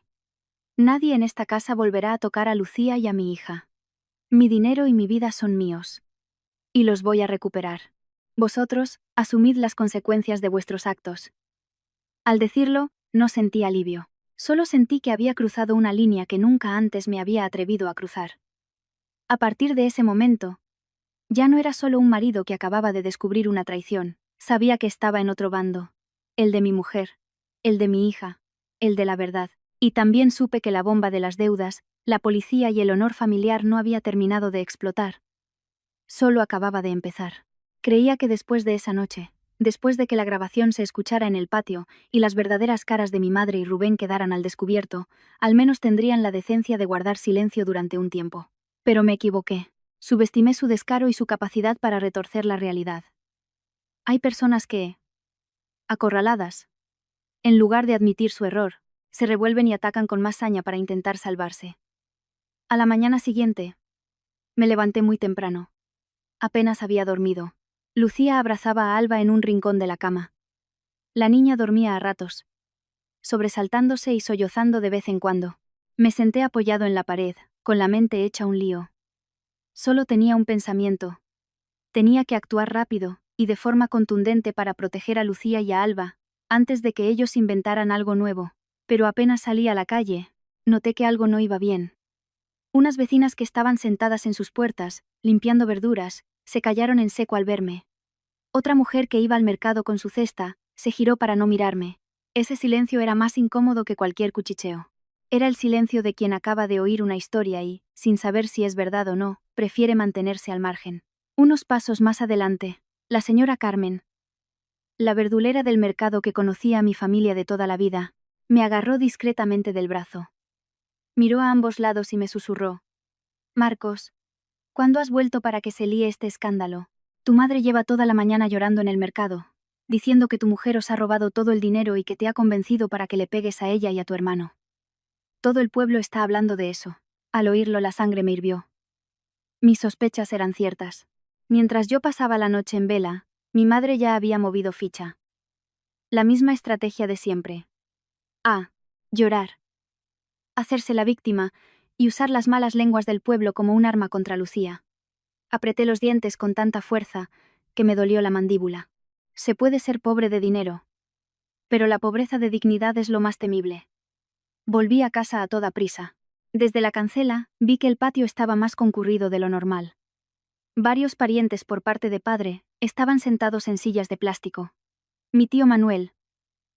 nadie en esta casa volverá a tocar a Lucía y a mi hija. Mi dinero y mi vida son míos. Y los voy a recuperar. Vosotros, asumid las consecuencias de vuestros actos. Al decirlo, no sentí alivio. Solo sentí que había cruzado una línea que nunca antes me había atrevido a cruzar. A partir de ese momento, ya no era solo un marido que acababa de descubrir una traición, sabía que estaba en otro bando. El de mi mujer, el de mi hija, el de la verdad. Y también supe que la bomba de las deudas, la policía y el honor familiar no había terminado de explotar. Solo acababa de empezar. Creía que después de esa noche, después de que la grabación se escuchara en el patio y las verdaderas caras de mi madre y Rubén quedaran al descubierto, al menos tendrían la decencia de guardar silencio durante un tiempo. Pero me equivoqué. Subestimé su descaro y su capacidad para retorcer la realidad. Hay personas que, acorraladas, en lugar de admitir su error, se revuelven y atacan con más saña para intentar salvarse. A la mañana siguiente, me levanté muy temprano. Apenas había dormido. Lucía abrazaba a Alba en un rincón de la cama. La niña dormía a ratos, sobresaltándose y sollozando de vez en cuando. Me senté apoyado en la pared, con la mente hecha un lío. Solo tenía un pensamiento. Tenía que actuar rápido y de forma contundente para proteger a Lucía y a Alba, antes de que ellos inventaran algo nuevo. Pero apenas salí a la calle, noté que algo no iba bien. Unas vecinas que estaban sentadas en sus puertas, limpiando verduras, se callaron en seco al verme. Otra mujer que iba al mercado con su cesta, se giró para no mirarme. Ese silencio era más incómodo que cualquier cuchicheo. Era el silencio de quien acaba de oír una historia y, sin saber si es verdad o no, prefiere mantenerse al margen. Unos pasos más adelante, la señora Carmen, la verdulera del mercado que conocía a mi familia de toda la vida, me agarró discretamente del brazo. Miró a ambos lados y me susurró: Marcos, ¿cuándo has vuelto para que se líe este escándalo? Tu madre lleva toda la mañana llorando en el mercado, diciendo que tu mujer os ha robado todo el dinero y que te ha convencido para que le pegues a ella y a tu hermano. Todo el pueblo está hablando de eso. Al oírlo la sangre me hirvió. Mis sospechas eran ciertas. Mientras yo pasaba la noche en vela, mi madre ya había movido ficha. La misma estrategia de siempre. Llorar. Hacerse la víctima y usar las malas lenguas del pueblo como un arma contra Lucía. Apreté los dientes con tanta fuerza que me dolió la mandíbula. Se puede ser pobre de dinero, pero la pobreza de dignidad es lo más temible. Volví a casa a toda prisa. Desde la cancela, vi que el patio estaba más concurrido de lo normal. Varios parientes por parte de padre estaban sentados en sillas de plástico. Mi tío Manuel,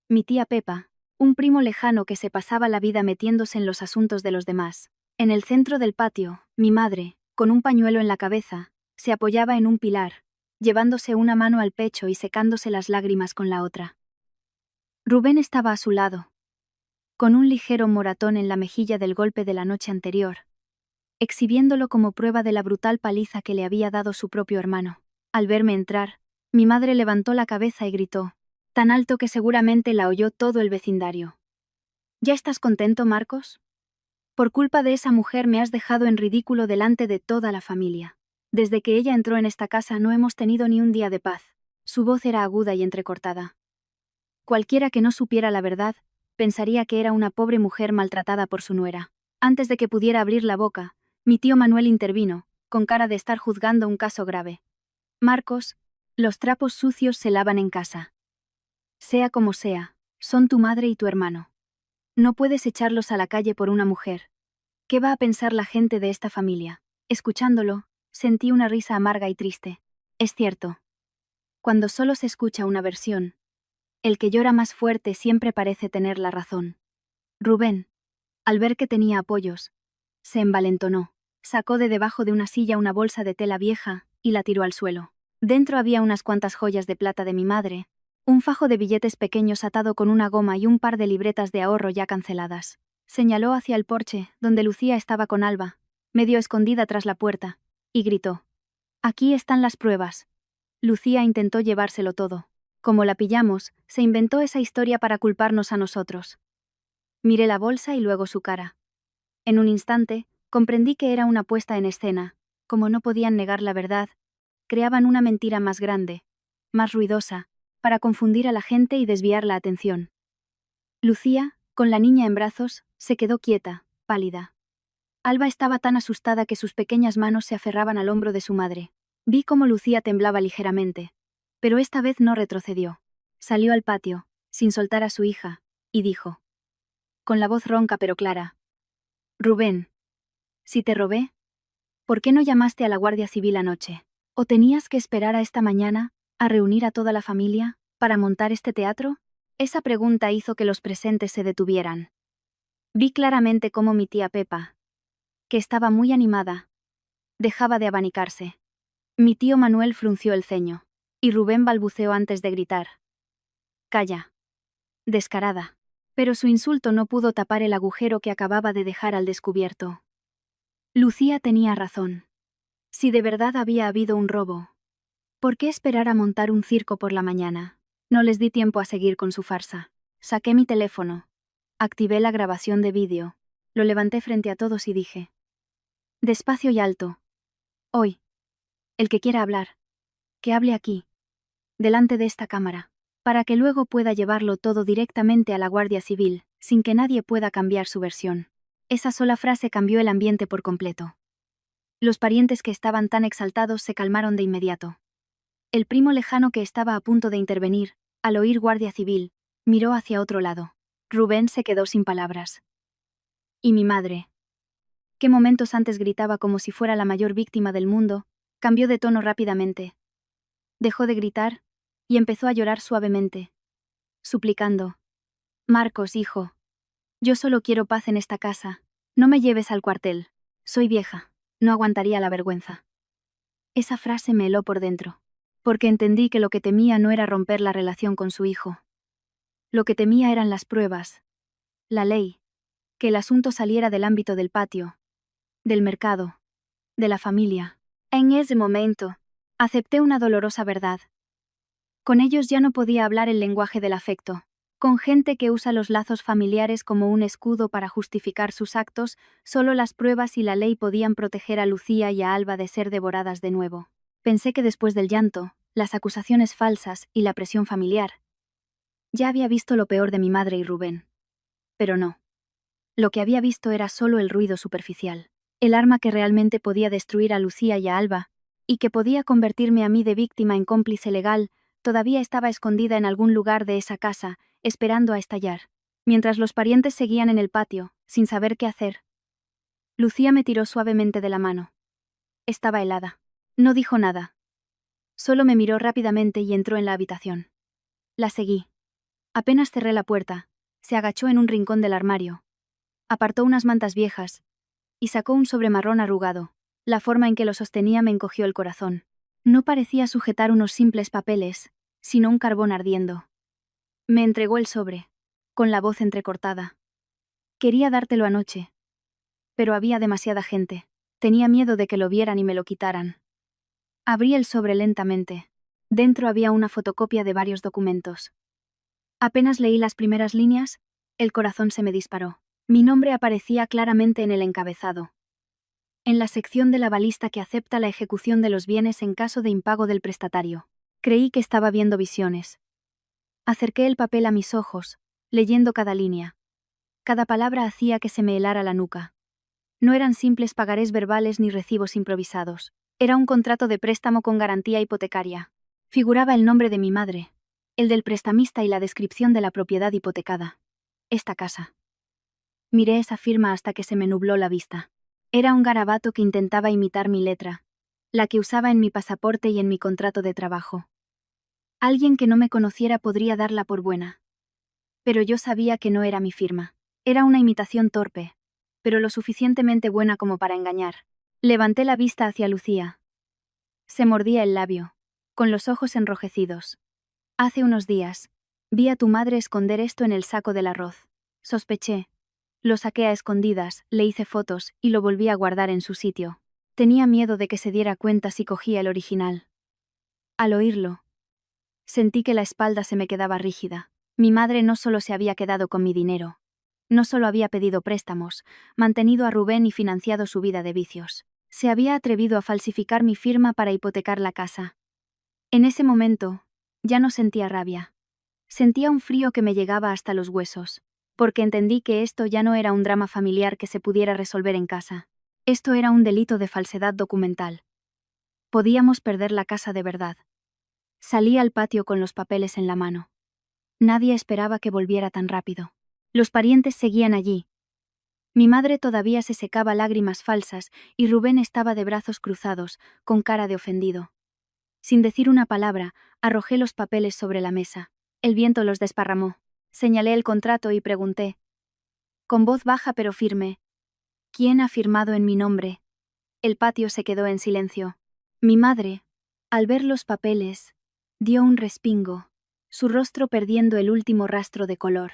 mi tía Pepa, un primo lejano que se pasaba la vida metiéndose en los asuntos de los demás. En el centro del patio, mi madre, con un pañuelo en la cabeza, se apoyaba en un pilar, llevándose una mano al pecho y secándose las lágrimas con la otra. Rubén estaba a su lado, con un ligero moratón en la mejilla del golpe de la noche anterior, exhibiéndolo como prueba de la brutal paliza que le había dado su propio hermano. Al verme entrar, mi madre levantó la cabeza y gritó, tan alto que seguramente la oyó todo el vecindario: ¿Ya estás contento, Marcos? Por culpa de esa mujer me has dejado en ridículo delante de toda la familia. Desde que ella entró en esta casa no hemos tenido ni un día de paz. Su voz era aguda y entrecortada. Cualquiera que no supiera la verdad, pensaría que era una pobre mujer maltratada por su nuera. Antes de que pudiera abrir la boca, mi tío Manuel intervino, con cara de estar juzgando un caso grave. Marcos, los trapos sucios se lavan en casa. Sea como sea, son tu madre y tu hermano. No puedes echarlos a la calle por una mujer. ¿Qué va a pensar la gente de esta familia? Escuchándolo, sentí una risa amarga y triste. Es cierto. Cuando solo se escucha una versión, el que llora más fuerte siempre parece tener la razón. Rubén, al ver que tenía apoyos, se envalentonó. Sacó de debajo de una silla una bolsa de tela vieja y la tiró al suelo. Dentro había unas cuantas joyas de plata de mi madre, un fajo de billetes pequeños atado con una goma y un par de libretas de ahorro ya canceladas. Señaló hacia el porche, donde Lucía estaba con Alba, medio escondida tras la puerta, y gritó: «Aquí están las pruebas». Lucía intentó llevárselo todo. Como la pillamos, se inventó esa historia para culparnos a nosotros. Miré la bolsa y luego su cara. En un instante, comprendí que era una puesta en escena. Como no podían negar la verdad, creaban una mentira más grande, más ruidosa, para confundir a la gente y desviar la atención. Lucía, con la niña en brazos, se quedó quieta, pálida. Alba estaba tan asustada que sus pequeñas manos se aferraban al hombro de su madre. Vi cómo Lucía temblaba ligeramente. Pero esta vez no retrocedió. Salió al patio, sin soltar a su hija, y dijo, con la voz ronca pero clara: «Rubén, si te robé, ¿por qué no llamaste a la Guardia Civil anoche? ¿O tenías que esperar a esta mañana, a reunir a toda la familia, para montar este teatro?». Esa pregunta hizo que los presentes se detuvieran. Vi claramente cómo mi tía Pepa, que estaba muy animada, dejaba de abanicarse. Mi tío Manuel frunció el ceño, y Rubén balbuceó antes de gritar: «Calla. Descarada». Pero su insulto no pudo tapar el agujero que acababa de dejar al descubierto. Lucía tenía razón. Si de verdad había habido un robo, ¿por qué esperar a montar un circo por la mañana? No les di tiempo a seguir con su farsa. Saqué mi teléfono. Activé la grabación de vídeo. Lo levanté frente a todos y dije: «Despacio y alto. Hoy. El que quiera hablar, que hable aquí, delante de esta cámara, para que luego pueda llevarlo todo directamente a la Guardia Civil, sin que nadie pueda cambiar su versión». Esa sola frase cambió el ambiente por completo. Los parientes que estaban tan exaltados se calmaron de inmediato. El primo lejano que estaba a punto de intervenir, al oír Guardia Civil, miró hacia otro lado. Rubén se quedó sin palabras. Y mi madre, que momentos antes gritaba como si fuera la mayor víctima del mundo, cambió de tono rápidamente. Dejó de gritar y empezó a llorar suavemente, suplicando: «Marcos, hijo, yo solo quiero paz en esta casa. No me lleves al cuartel. Soy vieja. No aguantaría la vergüenza». Esa frase me heló por dentro, porque entendí que lo que temía no era romper la relación con su hijo. Lo que temía eran las pruebas, la ley, que el asunto saliera del ámbito del patio, del mercado, de la familia. En ese momento, acepté una dolorosa verdad. Con ellos ya no podía hablar el lenguaje del afecto. Con gente que usa los lazos familiares como un escudo para justificar sus actos, solo las pruebas y la ley podían proteger a Lucía y a Alba de ser devoradas de nuevo. Pensé que después del llanto, las acusaciones falsas y la presión familiar, ya había visto lo peor de mi madre y Rubén. Pero no. Lo que había visto era solo el ruido superficial. El arma que realmente podía destruir a Lucía y a Alba, y que podía convertirme a mí de víctima en cómplice legal, todavía estaba escondida en algún lugar de esa casa, esperando a estallar. Mientras los parientes seguían en el patio, sin saber qué hacer, Lucía me tiró suavemente de la mano. Estaba helada. No dijo nada. Solo me miró rápidamente y entró en la habitación. La seguí. Apenas cerré la puerta, se agachó en un rincón del armario. Apartó unas mantas viejas y sacó un sobre marrón arrugado. La forma en que lo sostenía me encogió el corazón. No parecía sujetar unos simples papeles, sino un carbón ardiendo. Me entregó el sobre, con la voz entrecortada. «Quería dártelo anoche, pero había demasiada gente. Tenía miedo de que lo vieran y me lo quitaran». Abrí el sobre lentamente. Dentro había una fotocopia de varios documentos. Apenas leí las primeras líneas, el corazón se me disparó. Mi nombre aparecía claramente en el encabezado, en la sección de la balista que acepta la ejecución de los bienes en caso de impago del prestatario. Creí que estaba viendo visiones. Acerqué el papel a mis ojos, leyendo cada línea. Cada palabra hacía que se me helara la nuca. No eran simples pagarés verbales ni recibos improvisados. Era un contrato de préstamo con garantía hipotecaria. Figuraba el nombre de mi madre, el del prestamista y la descripción de la propiedad hipotecada. Esta casa. Miré esa firma hasta que se me nubló la vista. Era un garabato que intentaba imitar mi letra, la que usaba en mi pasaporte y en mi contrato de trabajo. Alguien que no me conociera podría darla por buena. Pero yo sabía que no era mi firma. Era una imitación torpe, pero lo suficientemente buena como para engañar. Levanté la vista hacia Lucía. Se mordía el labio, con los ojos enrojecidos. «Hace unos días, vi a tu madre esconder esto en el saco del arroz. Sospeché. Lo saqué a escondidas, le hice fotos y lo volví a guardar en su sitio. Tenía miedo de que se diera cuenta si cogía el original. Al oírlo, sentí que la espalda se me quedaba rígida. Mi madre no solo se había quedado con mi dinero, no solo había pedido préstamos, mantenido a Rubén y financiado su vida de vicios. Se había atrevido a falsificar mi firma para hipotecar la casa. En ese momento, ya no sentía rabia. Sentía un frío que me llegaba hasta los huesos, porque entendí que esto ya no era un drama familiar que se pudiera resolver en casa. Esto era un delito de falsedad documental. Podíamos perder la casa de verdad. Salí al patio con los papeles en la mano. Nadie esperaba que volviera tan rápido. Los parientes seguían allí. Mi madre todavía se secaba lágrimas falsas y Rubén estaba de brazos cruzados, con cara de ofendido. Sin decir una palabra, arrojé los papeles sobre la mesa. El viento los desparramó. Señalé el contrato y pregunté, con voz baja pero firme, ¿quién ha firmado en mi nombre? El patio se quedó en silencio. Mi madre, al ver los papeles, dio un respingo, su rostro perdiendo el último rastro de color.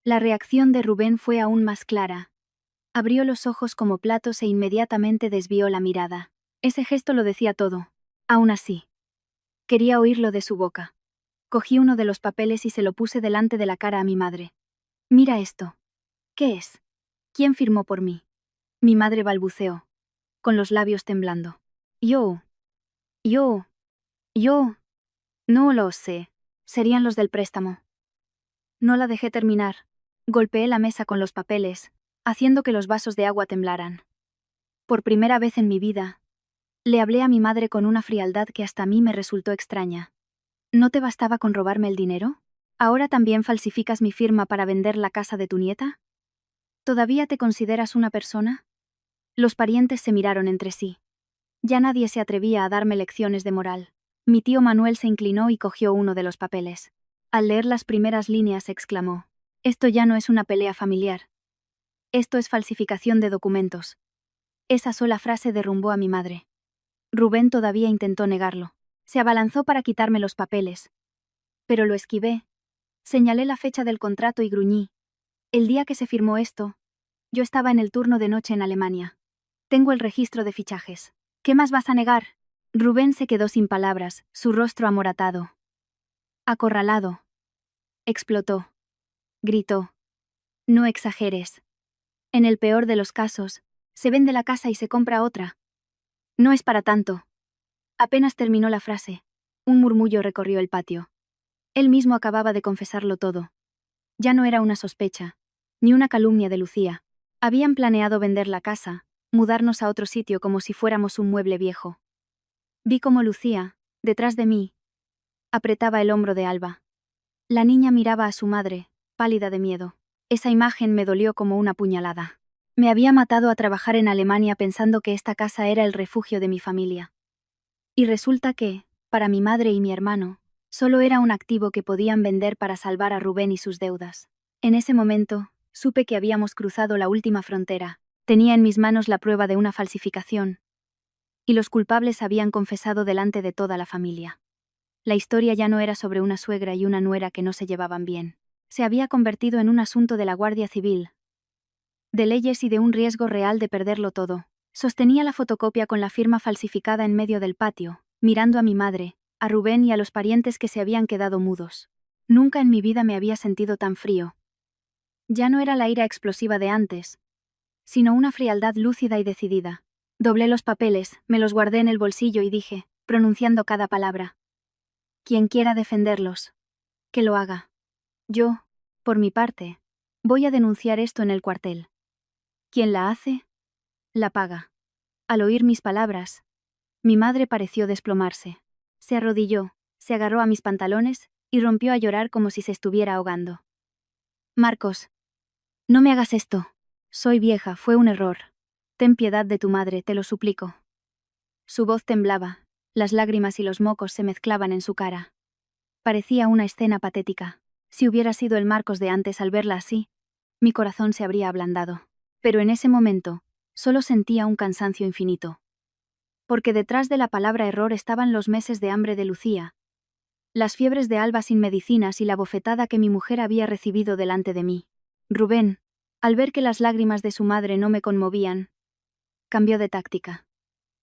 La reacción de Rubén fue aún más clara. Abrió los ojos como platos e inmediatamente desvió la mirada. Ese gesto lo decía todo. Aún así, quería oírlo de su boca. Cogí uno de los papeles y se lo puse delante de la cara a mi madre. Mira esto. ¿Qué es? ¿Quién firmó por mí? Mi madre balbuceó, con los labios temblando. Yo. No lo sé. Serían los del préstamo. No la dejé terminar. Golpeé la mesa con los papeles, haciendo que los vasos de agua temblaran. Por primera vez en mi vida, le hablé a mi madre con una frialdad que hasta a mí me resultó extraña. ¿No te bastaba con robarme el dinero? ¿Ahora también falsificas mi firma para vender la casa de tu nieta? ¿Todavía te consideras una persona? Los parientes se miraron entre sí. Ya nadie se atrevía a darme lecciones de moral. Mi tío Manuel se inclinó y cogió uno de los papeles. Al leer las primeras líneas exclamó, esto ya no es una pelea familiar. Esto es falsificación de documentos. Esa sola frase derrumbó a mi madre. Rubén todavía intentó negarlo. Se abalanzó para quitarme los papeles. Pero lo esquivé. Señalé la fecha del contrato y gruñí. El día que se firmó esto, yo estaba en el turno de noche en Alemania. Tengo el registro de fichajes. ¿Qué más vas a negar? Rubén se quedó sin palabras, su rostro amoratado. Acorralado. Explotó. Gritó. No exageres. En el peor de los casos, se vende la casa y se compra otra. No es para tanto. Apenas terminó la frase, un murmullo recorrió el patio. Él mismo acababa de confesarlo todo. Ya no era una sospecha, ni una calumnia de Lucía. Habían planeado vender la casa, mudarnos a otro sitio como si fuéramos un mueble viejo. Vi cómo Lucía, detrás de mí, apretaba el hombro de Alba. La niña miraba a su madre, pálida de miedo. Esa imagen me dolió como una puñalada. Me había matado a trabajar en Alemania pensando que esta casa era el refugio de mi familia. Y resulta que, para mi madre y mi hermano, solo era un activo que podían vender para salvar a Rubén y sus deudas. En ese momento, supe que habíamos cruzado la última frontera. Tenía en mis manos la prueba de una falsificación. Y los culpables habían confesado delante de toda la familia. La historia ya no era sobre una suegra y una nuera que no se llevaban bien. Se había convertido en un asunto de la Guardia Civil, de leyes y de un riesgo real de perderlo todo. Sostenía la fotocopia con la firma falsificada en medio del patio, mirando a mi madre, a Rubén y a los parientes que se habían quedado mudos. Nunca en mi vida me había sentido tan frío. Ya no era la ira explosiva de antes, sino una frialdad lúcida y decidida. Doblé los papeles, me los guardé en el bolsillo y dije, pronunciando cada palabra: quien quiera defenderlos, que lo haga. Yo, por mi parte, voy a denunciar esto en el cuartel. Quien la hace, la paga. Al oír mis palabras, mi madre pareció desplomarse. Se arrodilló, se agarró a mis pantalones y rompió a llorar como si se estuviera ahogando. Marcos, no me hagas esto. Soy vieja, fue un error. Ten piedad de tu madre, te lo suplico. Su voz temblaba, las lágrimas y los mocos se mezclaban en su cara. Parecía una escena patética. Si hubiera sido el Marcos de antes al verla así, mi corazón se habría ablandado. Pero en ese momento, solo sentía un cansancio infinito. Porque detrás de la palabra error estaban los meses de hambre de Lucía, las fiebres de Alba sin medicinas y la bofetada que mi mujer había recibido delante de mí. Rubén, Al ver que las lágrimas de su madre no me conmovían, cambió de táctica.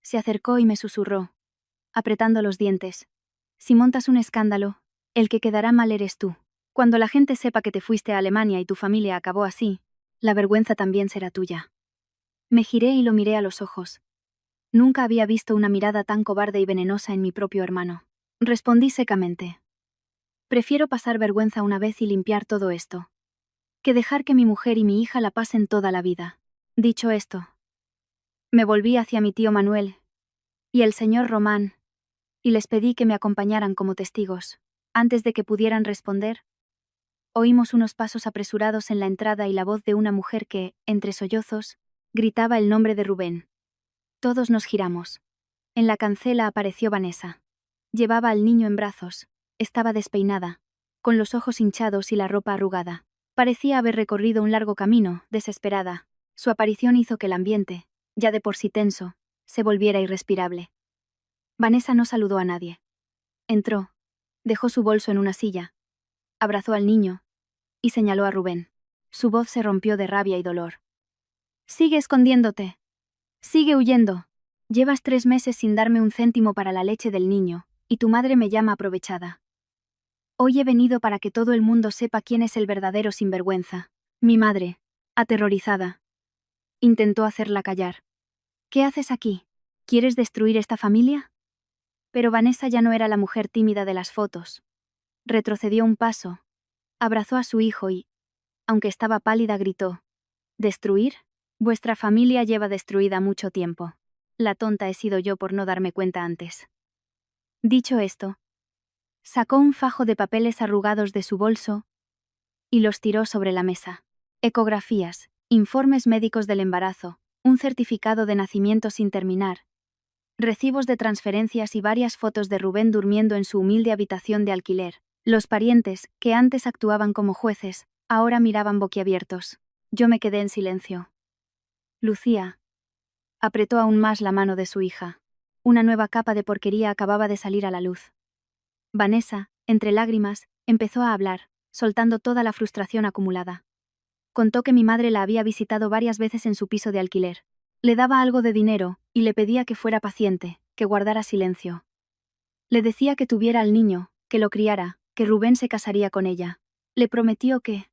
Se acercó y me susurró, apretando los dientes. Si montas un escándalo, el que quedará mal eres tú. Cuando la gente sepa que te fuiste a Alemania y tu familia acabó así, la vergüenza también será tuya. Me giré y lo miré a los ojos. Nunca había visto una mirada tan cobarde y venenosa en mi propio hermano. Respondí secamente. Prefiero pasar vergüenza una vez y limpiar todo esto, que dejar que mi mujer y mi hija la pasen toda la vida. Dicho esto, me volví hacia mi tío Manuel y el señor Román, y les pedí que me acompañaran como testigos. Antes de que pudieran responder, oímos unos pasos apresurados en la entrada y la voz de una mujer que, entre sollozos, gritaba el nombre de Rubén. Todos nos giramos. En la cancela apareció Vanessa. Llevaba al niño en brazos, estaba despeinada, con los ojos hinchados y la ropa arrugada. Parecía haber recorrido un largo camino, desesperada. Su aparición hizo que el ambiente, ya de por sí tenso, se volviera irrespirable. Vanessa no saludó a nadie. Entró, dejó su bolso en una silla, abrazó al niño y señaló a Rubén. Su voz se rompió de rabia y dolor. «Sigue escondiéndote. Sigue huyendo. Llevas 3 meses sin darme un céntimo para la leche del niño, y tu madre me llama aprovechada. Hoy he venido para que todo el mundo sepa quién es el verdadero sinvergüenza». Mi madre, aterrorizada, intentó hacerla callar. «¿Qué haces aquí? ¿Quieres destruir esta familia?» Pero Vanessa ya no era la mujer tímida de las fotos. Retrocedió un paso, abrazó a su hijo y, aunque estaba pálida, gritó: «¿Destruir? Vuestra familia lleva destruida mucho tiempo. La tonta he sido yo por no darme cuenta antes». Dicho esto, sacó un fajo de papeles arrugados de su bolso y los tiró sobre la mesa. Ecografías, informes médicos del embarazo, un certificado de nacimiento sin terminar, recibos de transferencias y varias fotos de Rubén durmiendo en su humilde habitación de alquiler. Los parientes, que antes actuaban como jueces, ahora miraban boquiabiertos. Yo me quedé en silencio. Lucía apretó aún más la mano de su hija. Una nueva capa de porquería acababa de salir a la luz. Vanessa, entre lágrimas, empezó a hablar, soltando toda la frustración acumulada. Contó que mi madre la había visitado varias veces en su piso de alquiler. Le daba algo de dinero, y le pedía que fuera paciente, que guardara silencio. Le decía que tuviera al niño, que lo criara, que Rubén se casaría con ella. Le prometió que,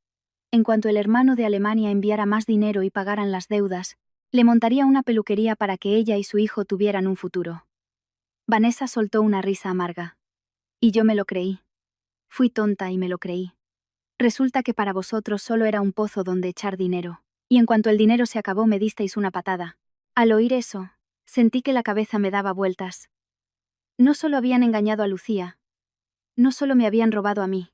en cuanto el hermano de Alemania enviara más dinero y pagaran las deudas, le montaría una peluquería para que ella y su hijo tuvieran un futuro. Vanessa soltó una risa amarga. Y yo me lo creí. Fui tonta y me lo creí. Resulta que para vosotros solo era un pozo donde echar dinero. Y en cuanto el dinero se acabó me disteis una patada. Al oír eso, sentí que la cabeza me daba vueltas. No solo habían engañado a Lucía. No solo me habían robado a mí.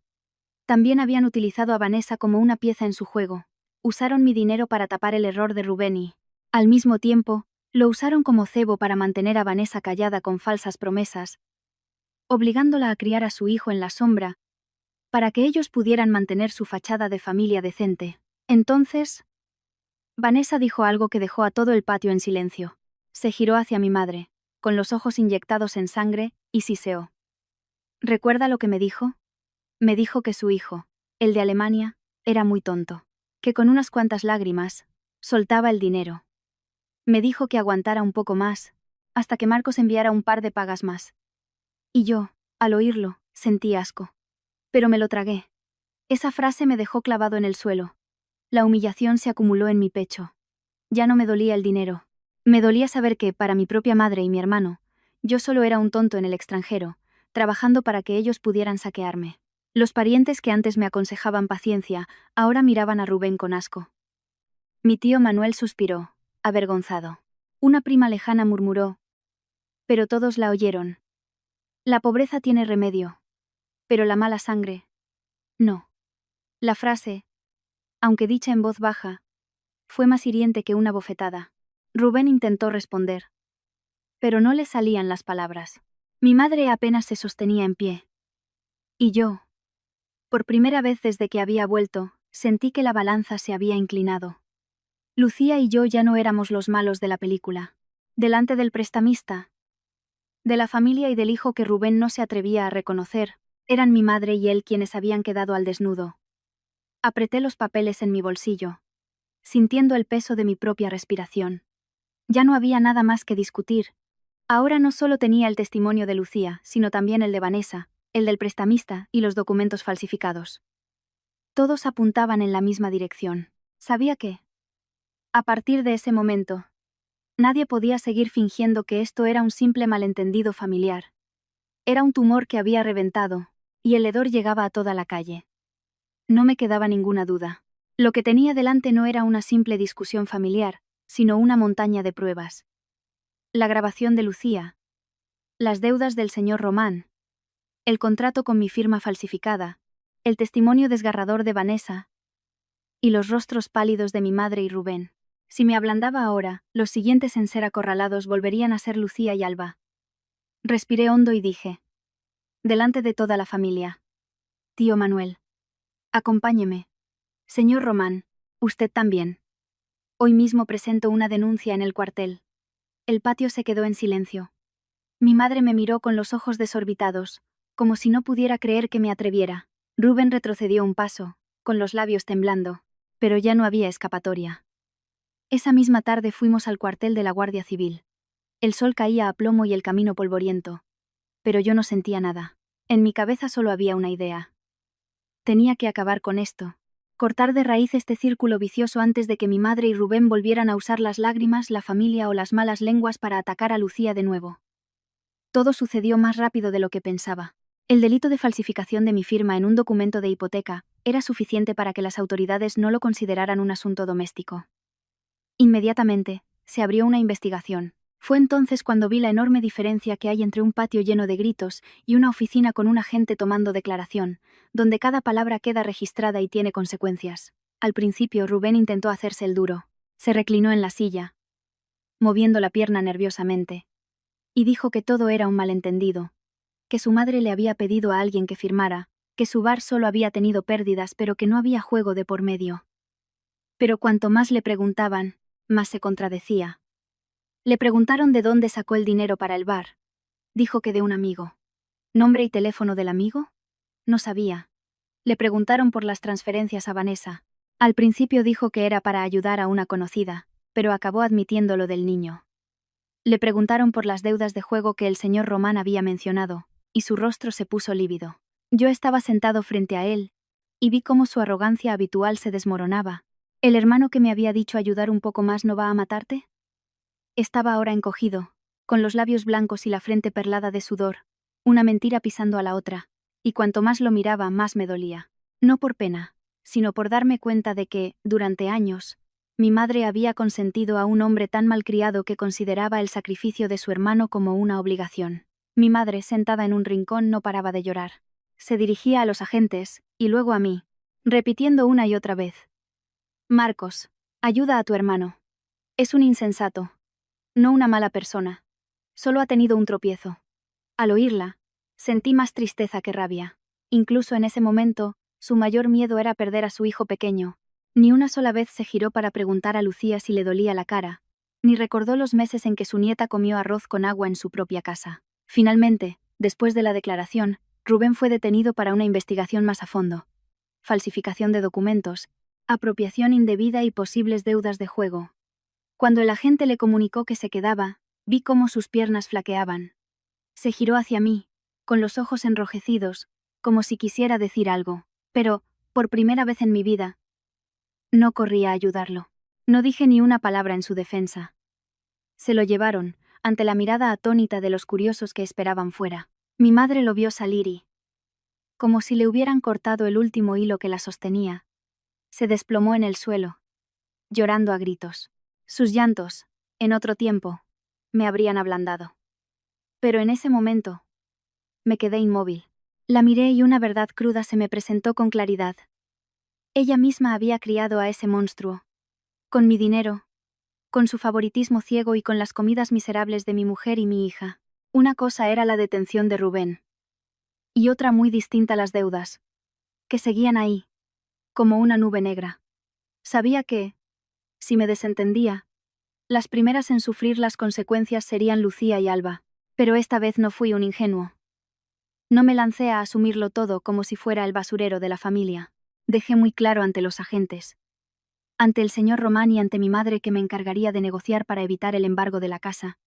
También habían utilizado a Vanessa como una pieza en su juego. Usaron mi dinero para tapar el error de Rubén y, al mismo tiempo, lo usaron como cebo para mantener a Vanessa callada con falsas promesas, obligándola a criar a su hijo en la sombra, para que ellos pudieran mantener su fachada de familia decente. Entonces, Vanessa dijo algo que dejó a todo el patio en silencio. Se giró hacia mi madre, con los ojos inyectados en sangre, y siseó. ¿Recuerda lo que me dijo? Me dijo que su hijo, el de Alemania, era muy tonto, que con unas cuantas lágrimas, soltaba el dinero. Me dijo que aguantara un poco más, hasta que Marcos enviara un par de pagas más. Y yo, al oírlo, sentí asco. Pero me lo tragué. Esa frase me dejó clavado en el suelo. La humillación se acumuló en mi pecho. Ya no me dolía el dinero. Me dolía saber que, para mi propia madre y mi hermano, yo solo era un tonto en el extranjero, trabajando para que ellos pudieran saquearme. Los parientes que antes me aconsejaban paciencia, ahora miraban a Rubén con asco. Mi tío Manuel suspiró, avergonzado. Una prima lejana murmuró, pero todos la oyeron: «La pobreza tiene remedio, pero la mala sangre, no». La frase, aunque dicha en voz baja, fue más hiriente que una bofetada. Rubén intentó responder, pero no le salían las palabras. Mi madre apenas se sostenía en pie. Y yo, por primera vez desde que había vuelto, sentí que la balanza se había inclinado. Lucía y yo ya no éramos los malos de la película. Delante del prestamista, de la familia y del hijo que Rubén no se atrevía a reconocer, eran mi madre y él quienes habían quedado al desnudo. Apreté los papeles en mi bolsillo. sintiendo el peso de mi propia respiración. Ya no había nada más que discutir. Ahora no solo tenía el testimonio de Lucía, sino también el de Vanessa, el del prestamista y los documentos falsificados. Todos apuntaban en la misma dirección. Sabía que, a partir de ese momento, nadie podía seguir fingiendo que esto era un simple malentendido familiar. Era un tumor que había reventado, y el hedor llegaba a toda la calle. No me quedaba ninguna duda. Lo que tenía delante no era una simple discusión familiar, sino una montaña de pruebas. La grabación de Lucía, las deudas del señor Román, el contrato con mi firma falsificada, el testimonio desgarrador de Vanessa, y los rostros pálidos de mi madre y Rubén. Si me ablandaba ahora, los siguientes en ser acorralados volverían a ser Lucía y Alba. Respiré hondo y dije, delante de toda la familia: tío Manuel, acompáñeme. Señor Román, usted también. Hoy mismo presento una denuncia en el cuartel. El patio se quedó en silencio. Mi madre me miró con los ojos desorbitados, como si no pudiera creer que me atreviera. Rubén retrocedió un paso, con los labios temblando, pero ya no había escapatoria. Esa misma tarde fuimos al cuartel de la Guardia Civil. El sol caía a plomo y el camino polvoriento. Pero yo no sentía nada. En mi cabeza solo había una idea. Tenía que acabar con esto. Cortar de raíz este círculo vicioso antes de que mi madre y Rubén volvieran a usar las lágrimas, la familia o las malas lenguas para atacar a Lucía de nuevo. Todo sucedió más rápido de lo que pensaba. El delito de falsificación de mi firma en un documento de hipoteca era suficiente para que las autoridades no lo consideraran un asunto doméstico. Inmediatamente, se abrió una investigación. Fue entonces cuando vi la enorme diferencia que hay entre un patio lleno de gritos y una oficina con un agente tomando declaración, donde cada palabra queda registrada y tiene consecuencias. Al principio Rubén intentó hacerse el duro. Se reclinó en la silla, moviendo la pierna nerviosamente, y dijo que todo era un malentendido, que su madre le había pedido a alguien que firmara, que su bar solo había tenido pérdidas pero que no había juego de por medio. Pero cuanto más le preguntaban, más se contradecía. Le preguntaron de dónde sacó el dinero para el bar. Dijo que de un amigo. ¿Nombre y teléfono del amigo? No sabía. Le preguntaron por las transferencias a Vanessa. Al principio dijo que era para ayudar a una conocida, pero acabó admitiendo lo del niño. Le preguntaron por las deudas de juego que el señor Román había mencionado, y su rostro se puso lívido. Yo estaba sentado frente a él, y vi cómo su arrogancia habitual se desmoronaba. ¿El hermano que me había dicho ayudar un poco más no va a matarte? Estaba ahora encogido, con los labios blancos y la frente perlada de sudor, una mentira pisando a la otra, y cuanto más lo miraba más me dolía. No por pena, sino por darme cuenta de que, durante años, mi madre había consentido a un hombre tan malcriado que consideraba el sacrificio de su hermano como una obligación. Mi madre, sentada en un rincón, no paraba de llorar. Se dirigía a los agentes, y luego a mí, repitiendo una y otra vez: Marcos, ayuda a tu hermano. Es un insensato. No una mala persona. Solo ha tenido un tropiezo. Al oírla, sentí más tristeza que rabia. Incluso en ese momento, su mayor miedo era perder a su hijo pequeño. Ni una sola vez se giró para preguntar a Lucía si le dolía la cara, ni recordó los meses en que su nieta comió arroz con agua en su propia casa. Finalmente, después de la declaración, Rubén fue detenido para una investigación más a fondo. Falsificación de documentos, apropiación indebida y posibles deudas de juego. Cuando el agente le comunicó que se quedaba, vi cómo sus piernas flaqueaban. Se giró hacia mí, con los ojos enrojecidos, como si quisiera decir algo, pero, por primera vez en mi vida, no corrí a ayudarlo. No dije ni una palabra en su defensa. Se lo llevaron, ante la mirada atónita de los curiosos que esperaban fuera. Mi madre lo vio salir y, como si le hubieran cortado el último hilo que la sostenía, se desplomó en el suelo, llorando a gritos. Sus llantos, en otro tiempo, me habrían ablandado. Pero en ese momento, me quedé inmóvil. La miré y una verdad cruda se me presentó con claridad. Ella misma había criado a ese monstruo. Con mi dinero, con su favoritismo ciego y con las comidas miserables de mi mujer y mi hija. Una cosa era la detención de Rubén. Y otra muy distinta las deudas, que seguían ahí, como una nube negra. Sabía que, si me desentendía, las primeras en sufrir las consecuencias serían Lucía y Alba, pero esta vez no fui un ingenuo. No me lancé a asumirlo todo como si fuera el basurero de la familia. Dejé muy claro ante los agentes: ante el señor Román y ante mi madre, que me encargaría de negociar para evitar el embargo de la casa,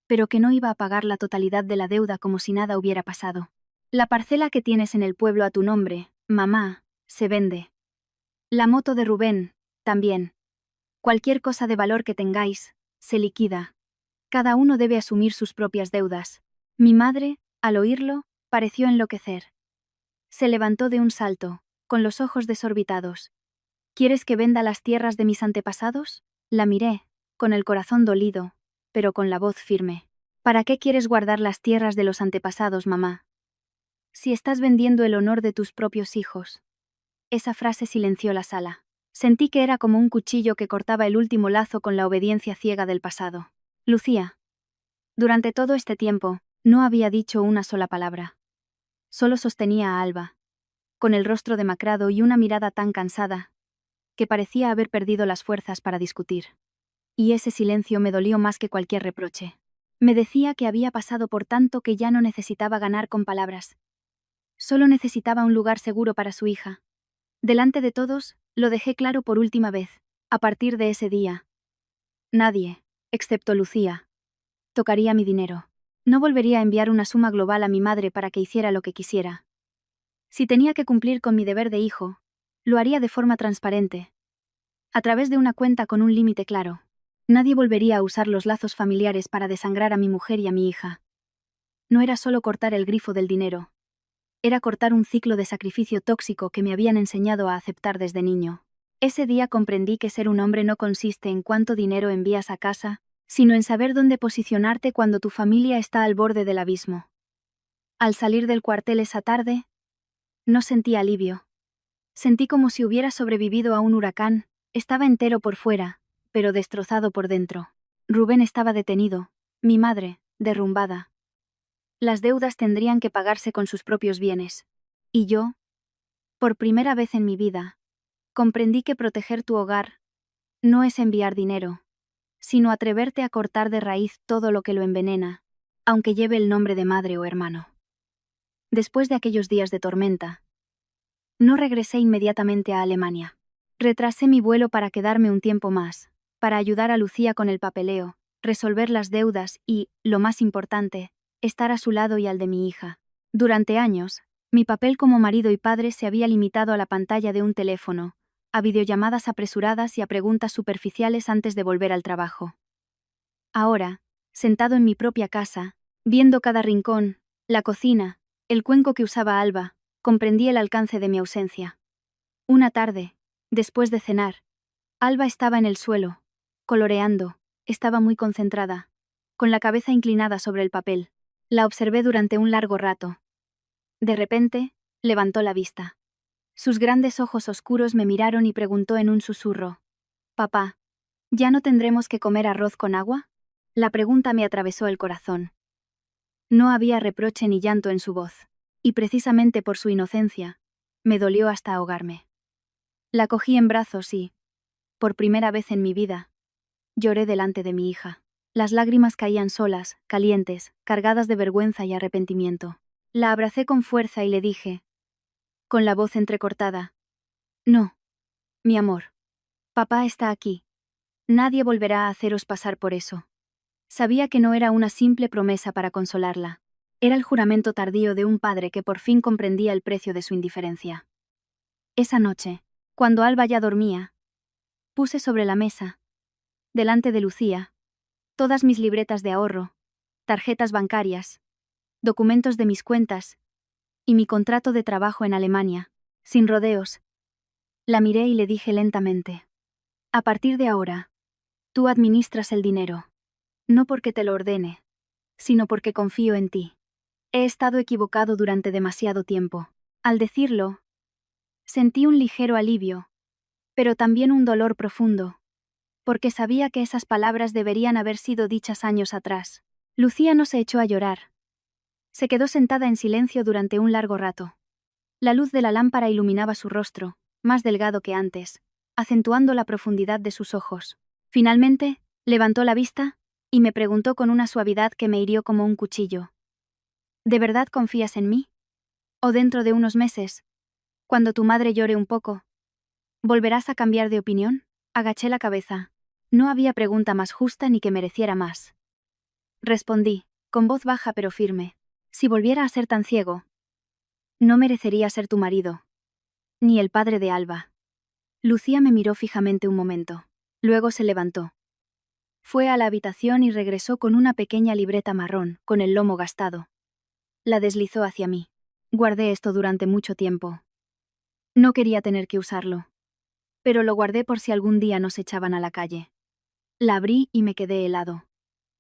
pero que no iba a pagar la totalidad de la deuda como si nada hubiera pasado. La parcela que tienes en el pueblo a tu nombre, mamá, se vende. La moto de Rubén, también. Cualquier cosa de valor que tengáis, se liquida. Cada uno debe asumir sus propias deudas. Mi madre, al oírlo, pareció enloquecer. Se levantó de un salto, con los ojos desorbitados. ¿Quieres que venda las tierras de mis antepasados? La miré, con el corazón dolido, pero con la voz firme. ¿Para qué quieres guardar las tierras de los antepasados, mamá? Si estás vendiendo el honor de tus propios hijos. Esa frase silenció la sala. Sentí que era como un cuchillo que cortaba el último lazo con la obediencia ciega del pasado. Lucía. Durante todo este tiempo, no había dicho una sola palabra. Solo sostenía a Alba, con el rostro demacrado y una mirada tan cansada, que parecía haber perdido las fuerzas para discutir. Y ese silencio me dolió más que cualquier reproche. Me decía que había pasado por tanto que ya no necesitaba ganar con palabras. Solo necesitaba un lugar seguro para su hija. Delante de todos, lo dejé claro por última vez. A partir de ese día, nadie, excepto Lucía, tocaría mi dinero. No volvería a enviar una suma global a mi madre para que hiciera lo que quisiera. Si tenía que cumplir con mi deber de hijo, lo haría de forma transparente, a través de una cuenta con un límite claro. Nadie volvería a usar los lazos familiares para desangrar a mi mujer y a mi hija. No era solo cortar el grifo del dinero. Era cortar un ciclo de sacrificio tóxico que me habían enseñado a aceptar desde niño. Ese día comprendí que ser un hombre no consiste en cuánto dinero envías a casa, sino en saber dónde posicionarte cuando tu familia está al borde del abismo. Al salir del cuartel esa tarde, no sentí alivio. Sentí como si hubiera sobrevivido a un huracán. Estaba entero por fuera, pero destrozado por dentro. Rubén estaba detenido, mi madre, derrumbada. Las deudas tendrían que pagarse con sus propios bienes. Y yo, por primera vez en mi vida, comprendí que proteger tu hogar no es enviar dinero, sino atreverte a cortar de raíz todo lo que lo envenena, aunque lleve el nombre de madre o hermano. Después de aquellos días de tormenta, no regresé inmediatamente a Alemania. Retrasé mi vuelo para quedarme un tiempo más, para ayudar a Lucía con el papeleo, resolver las deudas y, lo más importante, estar a su lado y al de mi hija. Durante años, mi papel como marido y padre se había limitado a la pantalla de un teléfono, a videollamadas apresuradas y a preguntas superficiales antes de volver al trabajo. Ahora, sentado en mi propia casa, viendo cada rincón, la cocina, el cuenco que usaba Alba, comprendí el alcance de mi ausencia. Una tarde, después de cenar, Alba estaba en el suelo, coloreando, estaba muy concentrada, con la cabeza inclinada sobre el papel. La observé durante un largo rato. De repente, levantó la vista. Sus grandes ojos oscuros me miraron y preguntó en un susurro: «Papá, ¿ya no tendremos que comer arroz con agua?». La pregunta me atravesó el corazón. No había reproche ni llanto en su voz, y precisamente por su inocencia, me dolió hasta ahogarme. La cogí en brazos y, por primera vez en mi vida, lloré delante de mi hija. Las lágrimas caían solas, calientes, cargadas de vergüenza y arrepentimiento. La abracé con fuerza y le dije, con la voz entrecortada: «No, mi amor. Papá está aquí. Nadie volverá a haceros pasar por eso». Sabía que no era una simple promesa para consolarla. Era el juramento tardío de un padre que por fin comprendía el precio de su indiferencia. Esa noche, cuando Alba ya dormía, puse sobre la mesa, delante de Lucía, todas mis libretas de ahorro, tarjetas bancarias, documentos de mis cuentas y mi contrato de trabajo en Alemania, sin rodeos. La miré y le dije lentamente: «A partir de ahora, tú administras el dinero. No porque te lo ordene, sino porque confío en ti. He estado equivocado durante demasiado tiempo». Al decirlo, sentí un ligero alivio, pero también un dolor profundo, porque sabía que esas palabras deberían haber sido dichas años atrás. Lucía no se echó a llorar. Se quedó sentada en silencio durante un largo rato. La luz de la lámpara iluminaba su rostro, más delgado que antes, acentuando la profundidad de sus ojos. Finalmente, levantó la vista y me preguntó con una suavidad que me hirió como un cuchillo: «¿De verdad confías en mí? ¿O dentro de unos meses, cuando tu madre llore un poco, volverás a cambiar de opinión?». Agaché la cabeza. No había pregunta más justa ni que mereciera más. Respondí, con voz baja pero firme. Si volviera a ser tan ciego, no merecería ser tu marido. Ni el padre de Alba. Lucía me miró fijamente un momento. Luego se levantó. Fue a la habitación y regresó con una pequeña libreta marrón, con el lomo gastado. La deslizó hacia mí. Guardé esto durante mucho tiempo. No quería tener que usarlo. Pero lo guardé por si algún día nos echaban a la calle. La abrí y me quedé helado.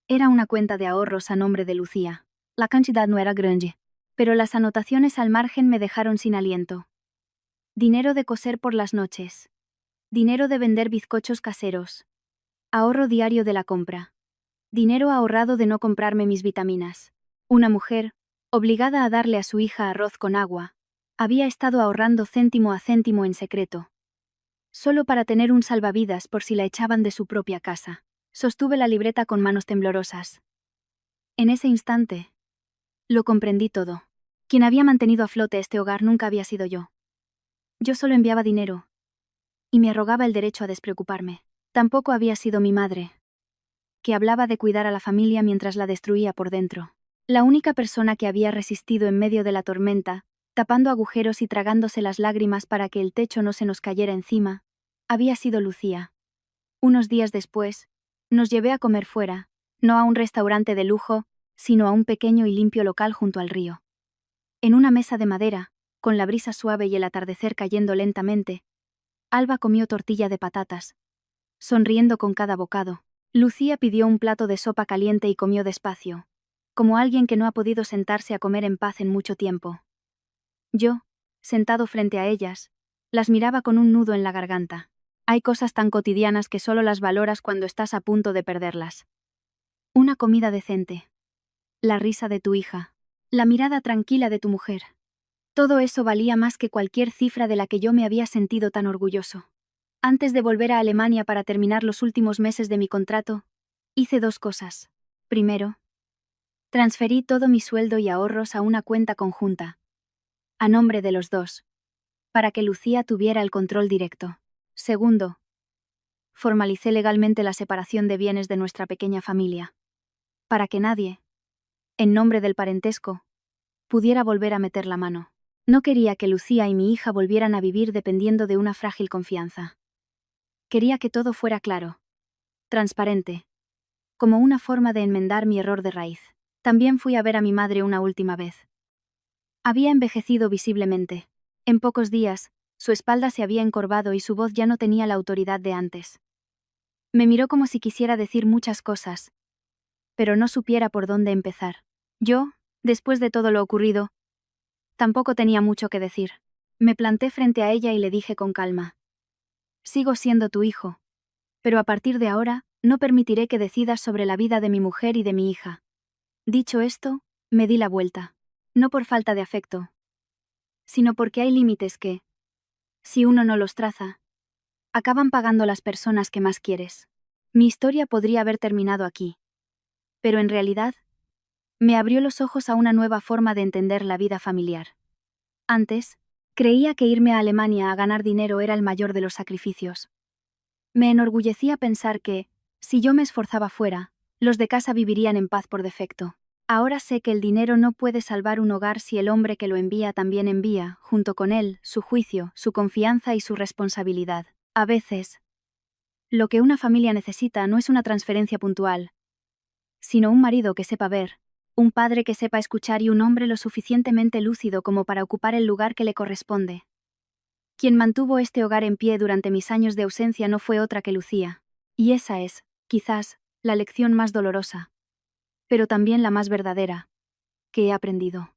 Era una cuenta de ahorros a nombre de Lucía. La cantidad no era grande, pero las anotaciones al margen me dejaron sin aliento. Dinero de coser por las noches. Dinero de vender bizcochos caseros. Ahorro diario de la compra. Dinero ahorrado de no comprarme mis vitaminas. Una mujer, obligada a darle a su hija arroz con agua, había estado ahorrando céntimo a céntimo en secreto. Solo para tener un salvavidas por si la echaban de su propia casa. Sostuve la libreta con manos temblorosas. En ese instante, lo comprendí todo. Quien había mantenido a flote este hogar nunca había sido yo. Yo solo enviaba dinero. Y me arrogaba el derecho a despreocuparme. Tampoco había sido mi madre, que hablaba de cuidar a la familia mientras la destruía por dentro. La única persona que había resistido en medio de la tormenta, tapando agujeros y tragándose las lágrimas para que el techo no se nos cayera encima, había sido Lucía. Unos días después, nos llevé a comer fuera, no a un restaurante de lujo, sino a un pequeño y limpio local junto al río. En una mesa de madera, con la brisa suave y el atardecer cayendo lentamente, Alba comió tortilla de patatas, sonriendo con cada bocado. Lucía pidió un plato de sopa caliente y comió despacio, como alguien que no ha podido sentarse a comer en paz en mucho tiempo. Yo, sentado frente a ellas, las miraba con un nudo en la garganta. Hay cosas tan cotidianas que solo las valoras cuando estás a punto de perderlas. Una comida decente. La risa de tu hija. La mirada tranquila de tu mujer. Todo eso valía más que cualquier cifra de la que yo me había sentido tan orgulloso. Antes de volver a Alemania para terminar los últimos meses de mi contrato, hice dos cosas. Primero, transferí todo mi sueldo y ahorros a una cuenta conjunta, a nombre de los dos, para que Lucía tuviera el control directo. Segundo, formalicé legalmente la separación de bienes de nuestra pequeña familia, para que nadie, en nombre del parentesco, pudiera volver a meter la mano. No quería que Lucía y mi hija volvieran a vivir dependiendo de una frágil confianza. Quería que todo fuera claro, transparente, como una forma de enmendar mi error de raíz. También fui a ver a mi madre una última vez. Había envejecido visiblemente. En pocos días, su espalda se había encorvado y su voz ya no tenía la autoridad de antes. Me miró como si quisiera decir muchas cosas, pero no supiera por dónde empezar. Yo, después de todo lo ocurrido, tampoco tenía mucho que decir. Me planté frente a ella y le dije con calma: sigo siendo tu hijo, pero a partir de ahora, no permitiré que decidas sobre la vida de mi mujer y de mi hija. Dicho esto, me di la vuelta. No por falta de afecto, sino porque hay límites que, si uno no los traza, acaban pagando las personas que más quieres. Mi historia podría haber terminado aquí, pero en realidad, me abrió los ojos a una nueva forma de entender la vida familiar. Antes, creía que irme a Alemania a ganar dinero era el mayor de los sacrificios. Me enorgullecía pensar que, si yo me esforzaba fuera, los de casa vivirían en paz por defecto. Ahora sé que el dinero no puede salvar un hogar si el hombre que lo envía también envía, junto con él, su juicio, su confianza y su responsabilidad. A veces, lo que una familia necesita no es una transferencia puntual, sino un marido que sepa ver, un padre que sepa escuchar y un hombre lo suficientemente lúcido como para ocupar el lugar que le corresponde. Quien mantuvo este hogar en pie durante mis años de ausencia no fue otra que Lucía. Y esa es, quizás, la lección más dolorosa, pero también la más verdadera, que he aprendido.